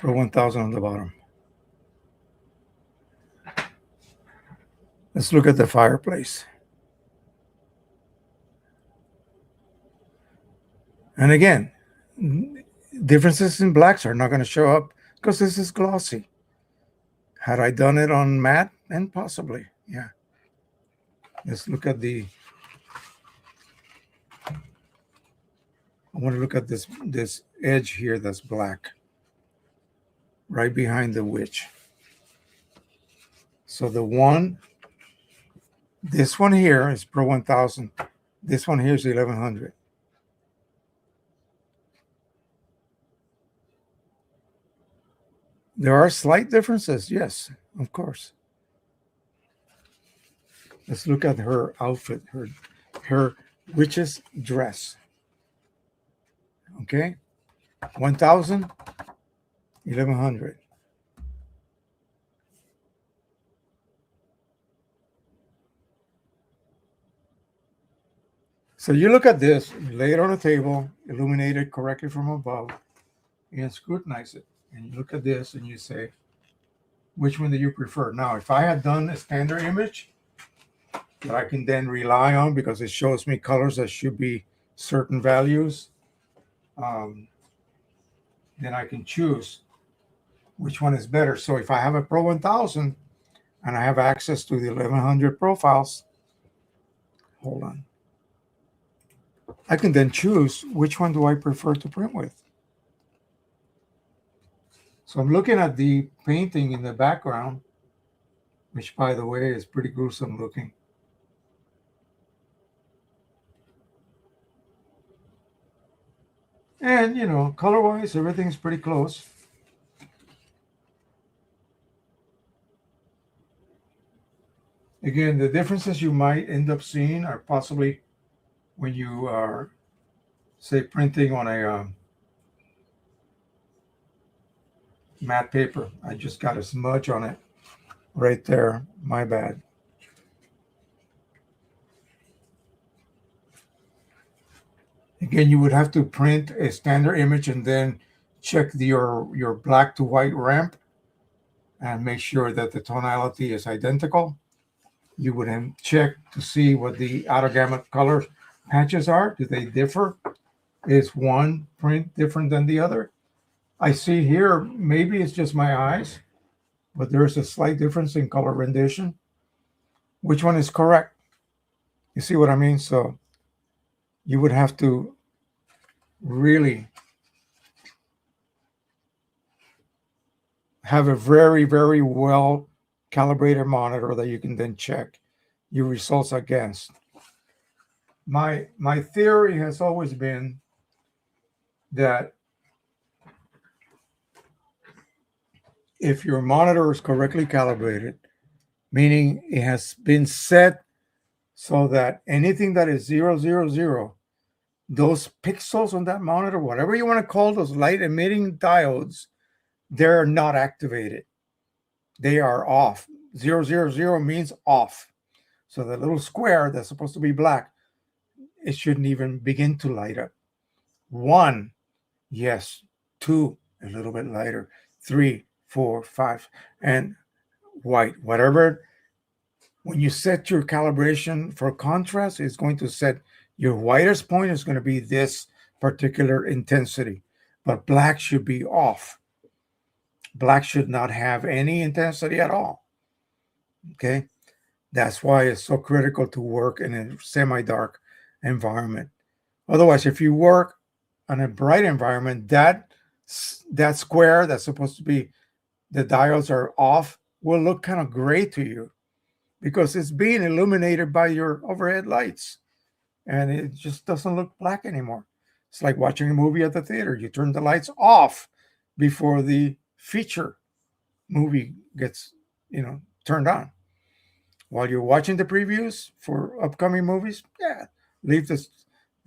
Pro 1000 on the bottom. Let's look at the fireplace. And again, differences in blacks are not going to show up because this is glossy. Had I done it on matte, and possibly, yeah. Let's look at the. I want to look at this edge here that's black, right behind the witch. So this one here is Pro 1000. This one here is 1100. There are slight differences, yes, of course. Let's look at her outfit, her witch's dress. Okay, 1000, 1100. So you look at this, you lay it on a table, illuminate it correctly from above, and scrutinize it. And you look at this and you say, which one do you prefer? Now, if I had done a standard image that I can then rely on because it shows me colors that should be certain values, then I can choose which one is better. So if I have a Pro 1000 and I have access to the 1100 profiles, hold on, I can then choose which one do I prefer to print with. So I'm looking at the painting in the background, which, by the way, is pretty gruesome looking. And, color-wise, everything's pretty close. Again, the differences you might end up seeing are possibly when you are, say, printing on a matte paper. I just got a smudge on it right there. My bad. Again, you would have to print a standard image and then check your black to white ramp and make sure that the tonality is identical. You would then check to see what the outer gamut color patches are. Do they differ? Is one print different than the other? I see here, maybe it's just my eyes, but there's a slight difference in color rendition. Which one is correct? You see what I mean? So you would have to really have a very, very well calibrated monitor that you can then check your results against. My theory has always been that if your monitor is correctly calibrated, meaning it has been set so that anything that is 000, those pixels on that monitor, whatever you want to call those light emitting diodes, they're not activated. They are off. 000 means off. So the little square that's supposed to be black, it shouldn't even begin to light up. 1, yes. 2, a little bit lighter. 3, 4, 5, and white. Whatever. When you set your calibration for contrast, it's going to set your whitest point is going to be this particular intensity, but black should be off. Black should not have any intensity at all. Okay. That's why it's so critical to work in a semi-dark environment. Otherwise, if you work on a bright environment, that square that's supposed to be the diodes are off will look kind of gray to you because it's being illuminated by your overhead lights and it just doesn't look black anymore. It's like watching a movie at the theater. You turn the lights off before the feature movie gets, turned on. While you're watching the previews for upcoming movies, yeah, leave the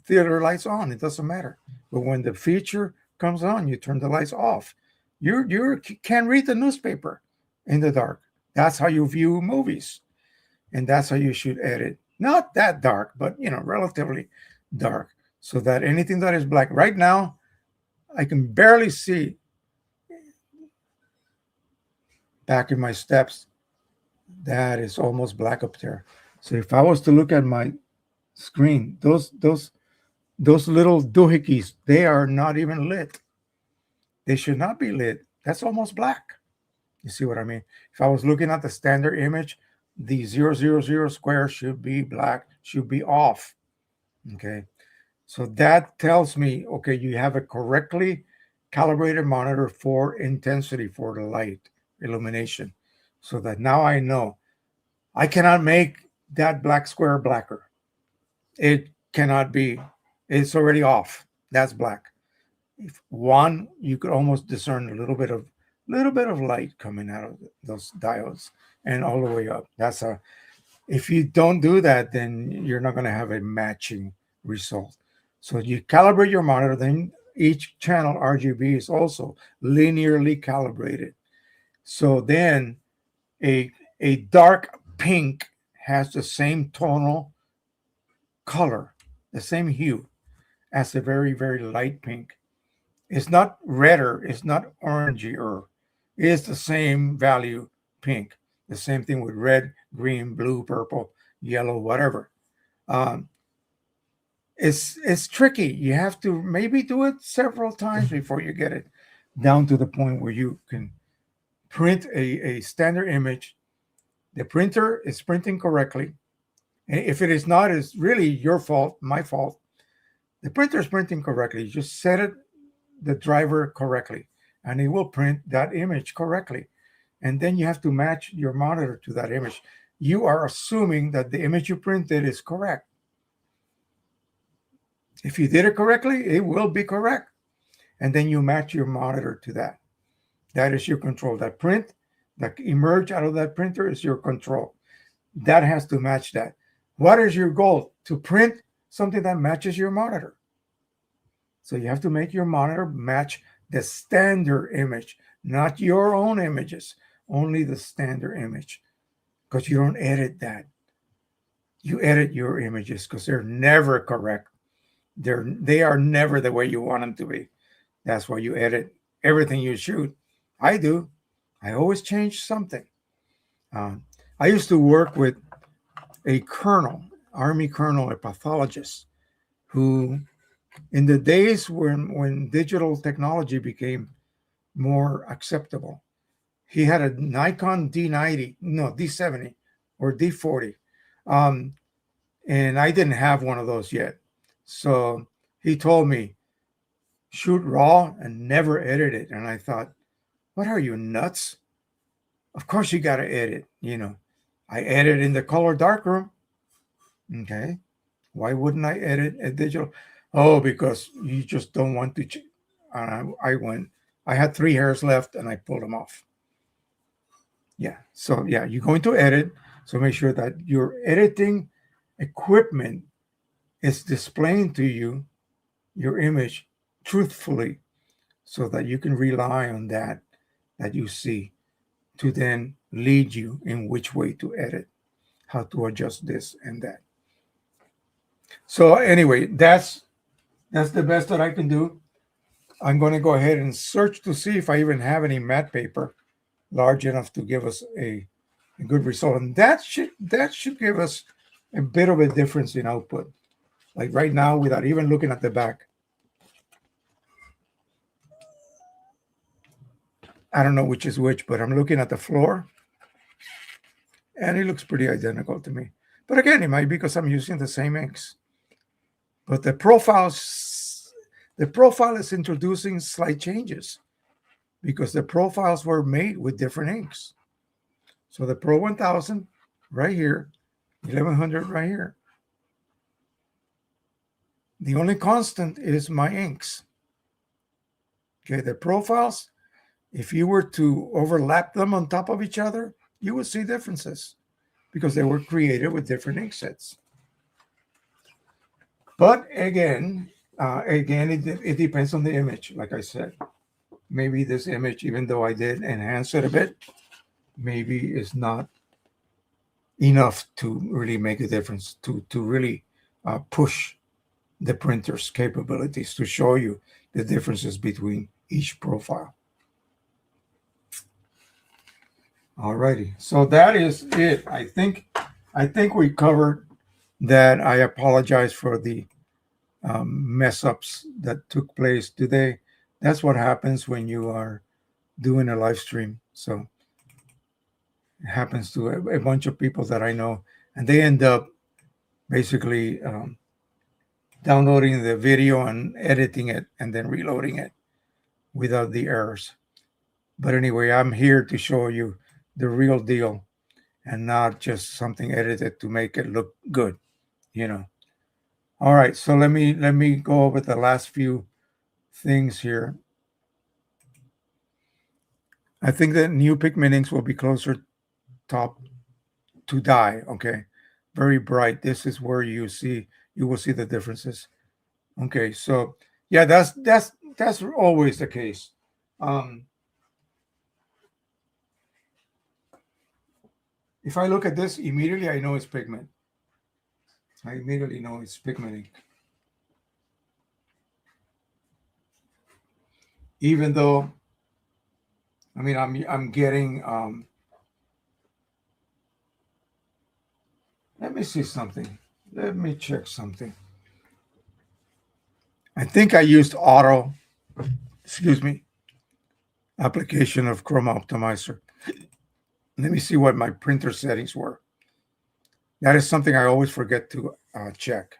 theater lights on. It doesn't matter. But when the feature comes on, you turn the lights off. You can't read the newspaper in the dark. That's how you view movies, and that's how you should edit. Not that dark, but relatively dark, so that anything that is black right now, I can barely see back in my steps. That is almost black up there. So if I was to look at my screen, those little doohickeys, they are not even lit. They should not be lit. That's almost black. You see what I mean? If I was looking at the standard image, the 000 square should be black, should be off. Okay. So that tells me, okay, you have a correctly calibrated monitor for intensity for the light illumination. so that now I know I cannot make that black square blacker. It cannot be. It's already off. That's black. If one, you could almost discern a little bit of light coming out of those diodes and all the way up. That's a If you don't do that, then you're not going to have a matching result. So you calibrate your monitor, then each channel RGB is also linearly calibrated. So then a dark pink has the same tonal color, the same hue as a very, very light pink. It's not redder, it's not orangier. It's the same value pink. The same thing with red, green, blue, purple, yellow, whatever. Um, it's tricky. You have to maybe do it several times before you get it down to the point where you can print a standard image. The printer is printing correctly. If it is not, it's really your fault, my fault. The printer is printing correctly. You just set it, the driver correctly, and it will print that image correctly. And then you have to match your monitor to that image. You are assuming that the image you printed is correct. If you did it correctly, it will be correct. And then you match your monitor to that. That is your control. That print that emerge out of that printer is your control. That has to match that. What is your goal? To print something that matches your monitor. So you have to make your monitor match the standard image, not your own images, only the standard image, because you don't edit that. You edit your images because they're never correct. They are never the way you want them to be. That's why you edit everything you shoot. I do. I always change something. I used to work with a colonel, Army colonel, a pathologist, who in the days when digital technology became more acceptable, he had a Nikon D70 or D40. And I didn't have one of those yet. So he told me, shoot raw and never edit it. And I thought, what are you, nuts? Of course you got to edit, I edit in the color darkroom. Okay. Why wouldn't I edit a digital? Oh, because you just don't want to. I had 3 hairs left and I pulled them off. Yeah. So, yeah, you're going to edit. So make sure that your editing equipment is displaying to you your image truthfully so that you can rely on that you see to then lead you in which way to edit, how to adjust this and that. So anyway, that's the best that I can do. I'm going to go ahead and search to see if I even have any matte paper large enough to give us a good result. And that should give us a bit of a difference in output. Like right now, without even looking at the back. I don't know which is which, but I'm looking at the floor. And it looks pretty identical to me. But again, it might be because I'm using the same inks. But the profile is introducing slight changes because the profiles were made with different inks. So the Pro 1000 right here, 1100 right here. The only constant is my inks. Okay, the profiles, if you were to overlap them on top of each other, you would see differences because they were created with different ink sets. But again, it depends on the image, like I said. Maybe this image, even though I did enhance it a bit, maybe is not enough to really make a difference, to really push the printer's capabilities, to show you the differences between each profile. Alrighty, so that is it. I think we covered that. I apologize for the mess ups that took place today. That's what happens when you are doing a live stream. So it happens to a bunch of people that I know, and they end up basically downloading the video and editing it and then reloading it without the errors. But anyway, I'm here to show you the real deal and not just something edited to make it look good, you know. All right, so let me go over the last few things here. I think that new pigment inks will be closer top to dye. Okay, very bright. This is where you will see the differences. Okay, so yeah, that's always the case. Um, if I look at this immediately, I know it's pigment. I immediately know it's pigment ink, even though I mean I'm getting. Let me see something. Let me check something. I think I used auto. Excuse me. Application of Chroma Optimizer. Let me see what my printer settings were. That is something I always forget to check.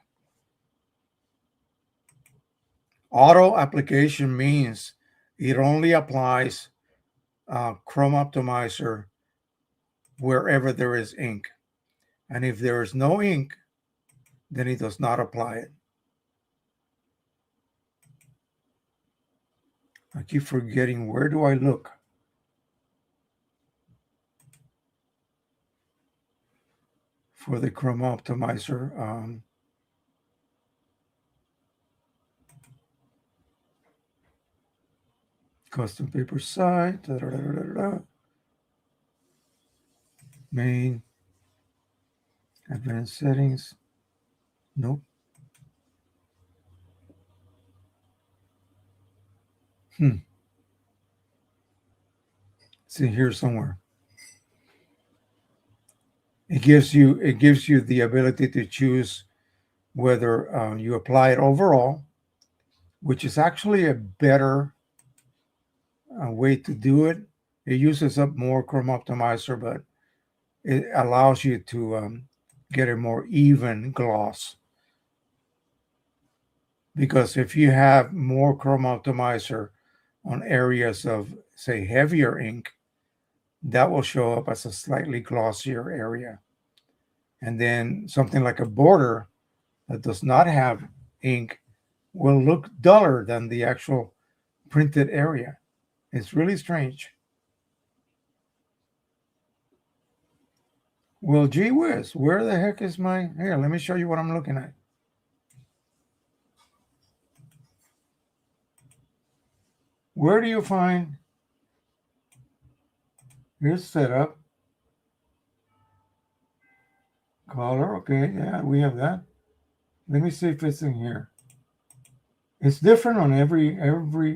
Auto application means it only applies Chrome Optimizer wherever there is ink. And if there is no ink, then it does not apply it. I keep forgetting, where do I look? For the Chrome Optimizer. Custom paper site. Main. Advanced settings. Nope. It's in here somewhere. It gives you the ability to choose whether you apply it overall, which is actually a better way to do it. It uses up more Chrome Optimizer, but it allows you to get a more even gloss. Because if you have more Chrome Optimizer on areas of, say, heavier ink, that will show up as a slightly glossier area. And then something like a border that does not have ink will look duller than the actual printed area. It's really strange. Well, gee whiz, where the heck is my... Here, let me show you what I'm looking at. Where do you find... Here's setup. Color, okay, yeah, we have that. Let me see if it's in here. It's different on every,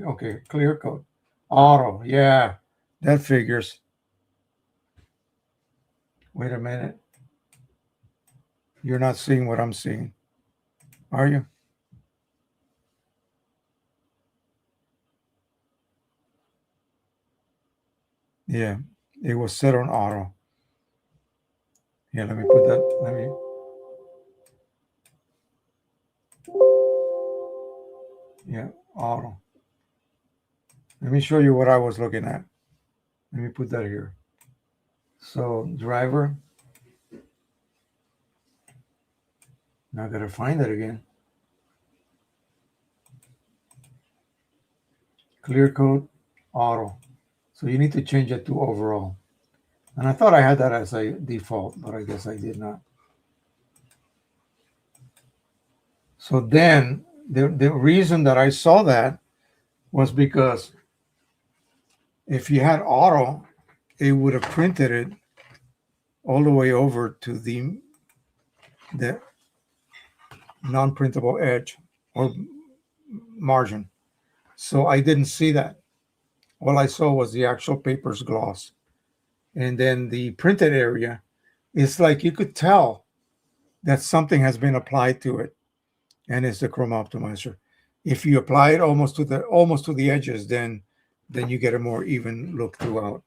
okay, clear coat. Auto, yeah, that figures. Wait a minute. You're not seeing what I'm seeing, are you? Yeah, it was set on auto. Yeah, let me put that, yeah, auto. Let me show you what I was looking at. Let me put that here. So driver. Now I gotta find that again. Clear coat, auto. So you need to change it to overall. And I thought I had that as a default, but I guess I did not. So then the reason that I saw that was because if you had auto, it would have printed it all the way over to the non-printable edge or margin. So I didn't see that. All I saw was the actual paper's gloss. And then the printed area, it's like you could tell that something has been applied to it, and it's the Chrome Optimizer. If you apply it almost to the edges, then you get a more even look throughout.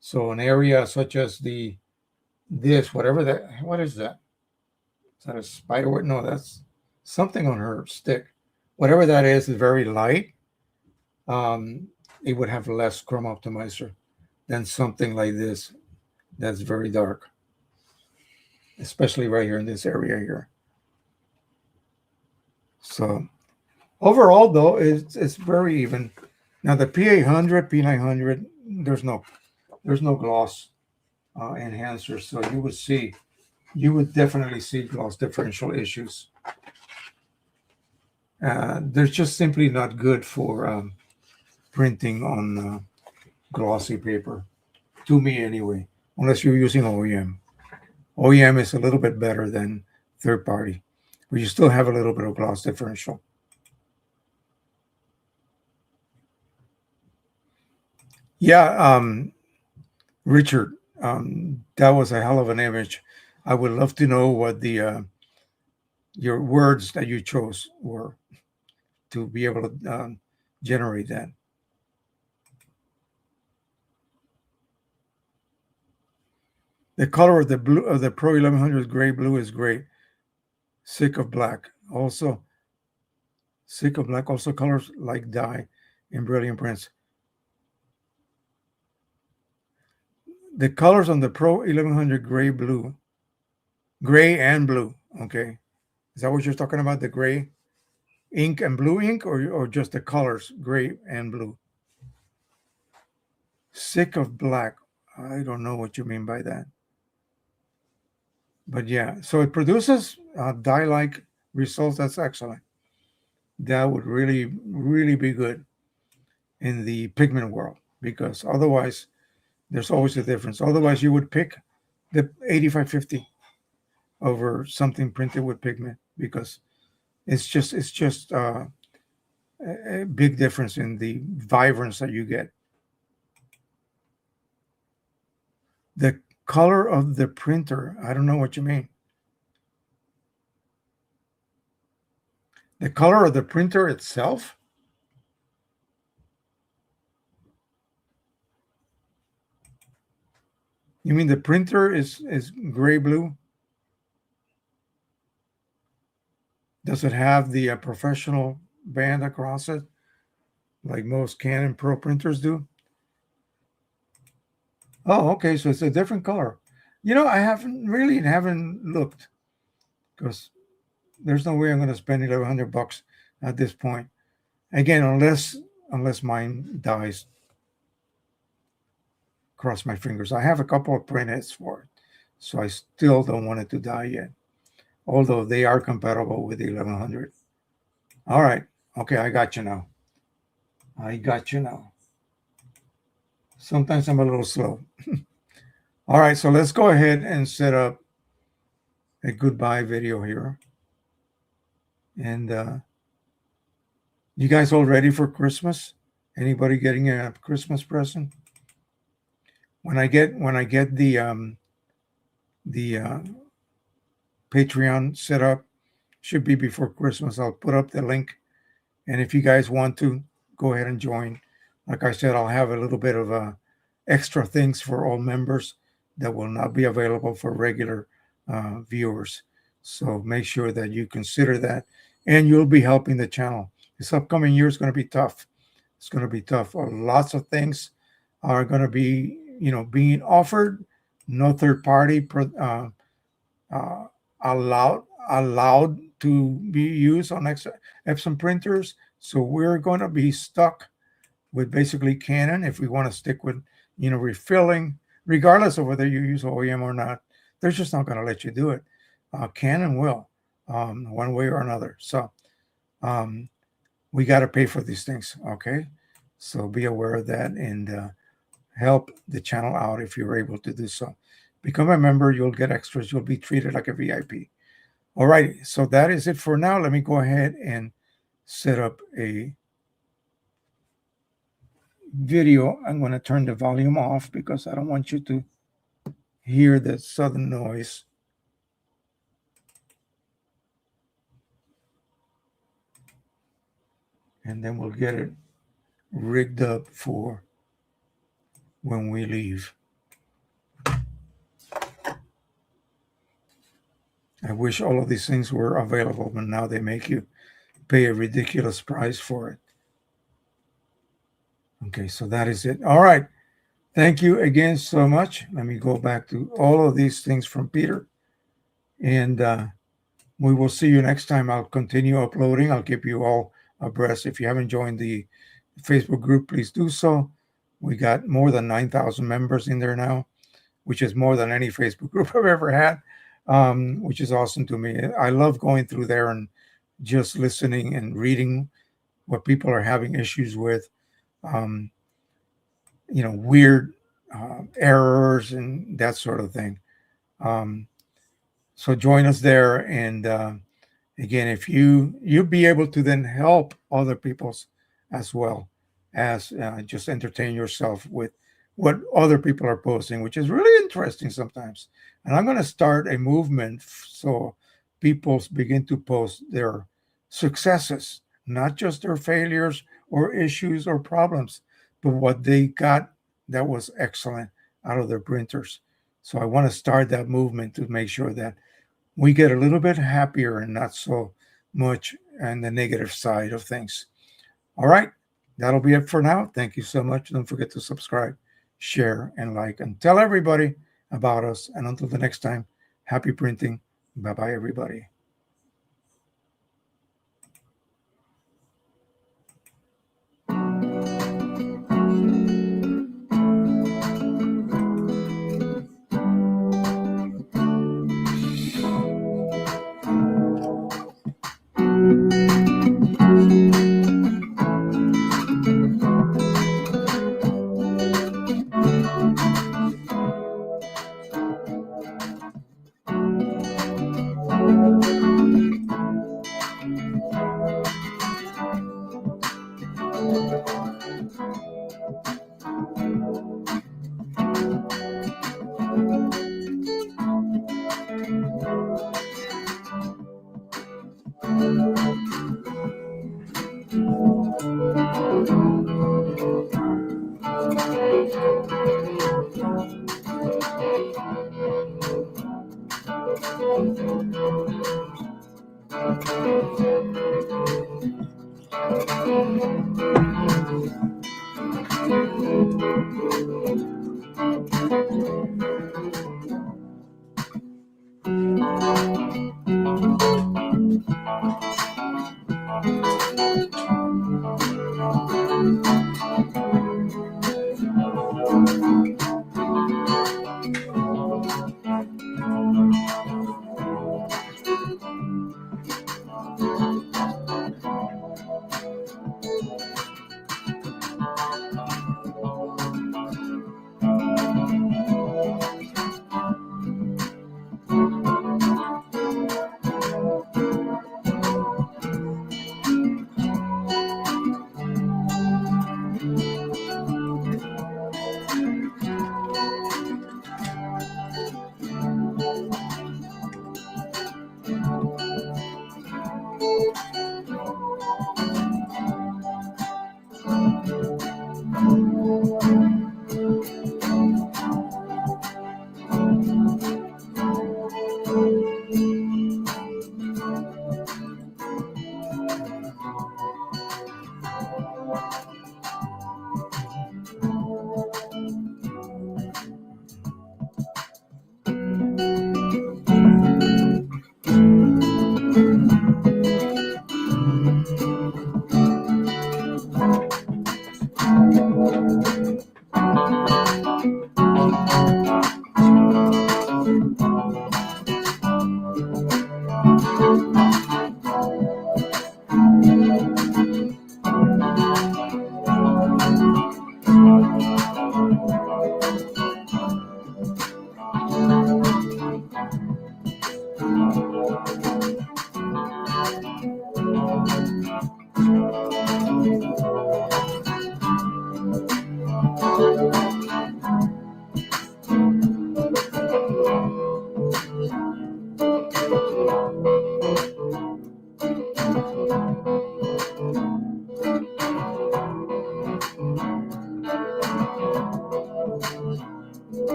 So an area such as whatever that, what is that? Is that a spider web? No, that's something on her stick. Whatever that is very light. It would have less Chrome Optimizer than something like this. That's very dark, especially right here in this area here. So overall, though, it's very even. Now the P800, P900, there's no gloss enhancer, so you would definitely see gloss differential issues. They're just simply not good for printing on glossy paper, to me anyway, unless you're using OEM. OEM is a little bit better than third party, but you still have a little bit of gloss differential. Yeah, Richard, that was a hell of an image. I would love to know what the your words that you chose were to be able to generate that. The color of the blue of the Pro 1100 gray blue is great. Sick of black. Also, sick of black. Also, colors like dye in brilliant prints. The colors on the Pro 1100 gray and blue. Okay, is that what you're talking about? The gray ink and blue ink, or just the colors gray and blue? Sick of black. I don't know what you mean by that. But yeah, so it produces dye-like results. That's excellent. That would really, really be good in the pigment world, because otherwise there's always a difference. Otherwise you would pick the 8550 over something printed with pigment, because it's just a big difference in the vibrance that you get. The color of the printer, I don't know what you mean. The color of the printer itself? You mean the printer is gray blue? Does it have the professional band across it, like most Canon Pro printers do? Oh, okay, so it's a different color. I haven't looked, because there's no way I'm going to spend $1,100 at this point. Again, unless mine dies. Cross my fingers. I have a couple of printheads for it, so I still don't want it to die yet. Although they are compatible with the 1100. All right. Okay, I got you now. I got you now. Sometimes I'm a little slow. All right, so let's go ahead and set up a goodbye video here. And you guys all ready for Christmas? Anybody getting a Christmas present? When I get the Patreon set up, should be before Christmas. I'll put up the link, and if you guys want to, go ahead and join. Like I said, I'll have a little bit of extra things for all members that will not be available for regular viewers. So make sure that you consider that, and you'll be helping the channel. This upcoming year is going to be tough. It's going to be tough. Lots of things are going to be, being offered. No third party allowed to be used on Epson printers. So we're going to be stuck with basically Canon if we want to stick with, refilling, regardless of whether you use OEM or not. They're just not going to let you do it. Canon will, one way or another. So we got to pay for these things, okay? So be aware of that, and help the channel out if you're able to do so. Become a member, you'll get extras. You'll be treated like a VIP. All right, so that is it for now. Let me go ahead and set up a video. I'm going to turn the volume off because I don't want you to hear the sudden noise. And then we'll get it rigged up for when we leave. I wish all of these things were available, but now they make you pay a ridiculous price for it. Okay, so that is it. All right. Thank you again so much. Let me go back to all of these things from Peter. And we will see you next time. I'll continue uploading. I'll keep you all abreast. If you haven't joined the Facebook group, please do so. We got more than 9,000 members in there now, which is more than any Facebook group I've ever had, which is awesome to me. I love going through there and just listening and reading what people are having issues with, um, weird errors and that sort of thing. Um, so join us there, and again, if you'll be able to then help other people's as well as just entertain yourself with what other people are posting, which is really interesting sometimes. And I'm going to start a movement so people begin to post their successes, not just their failures or issues or problems, but what they got that was excellent out of their printers. So I want to start that movement to make sure that we get a little bit happier and not so much on the negative side of things. All right, that'll be it for now. Thank you so much. Don't forget to subscribe, share, and like, and tell everybody about us. And until the next time, happy printing. Bye bye, everybody.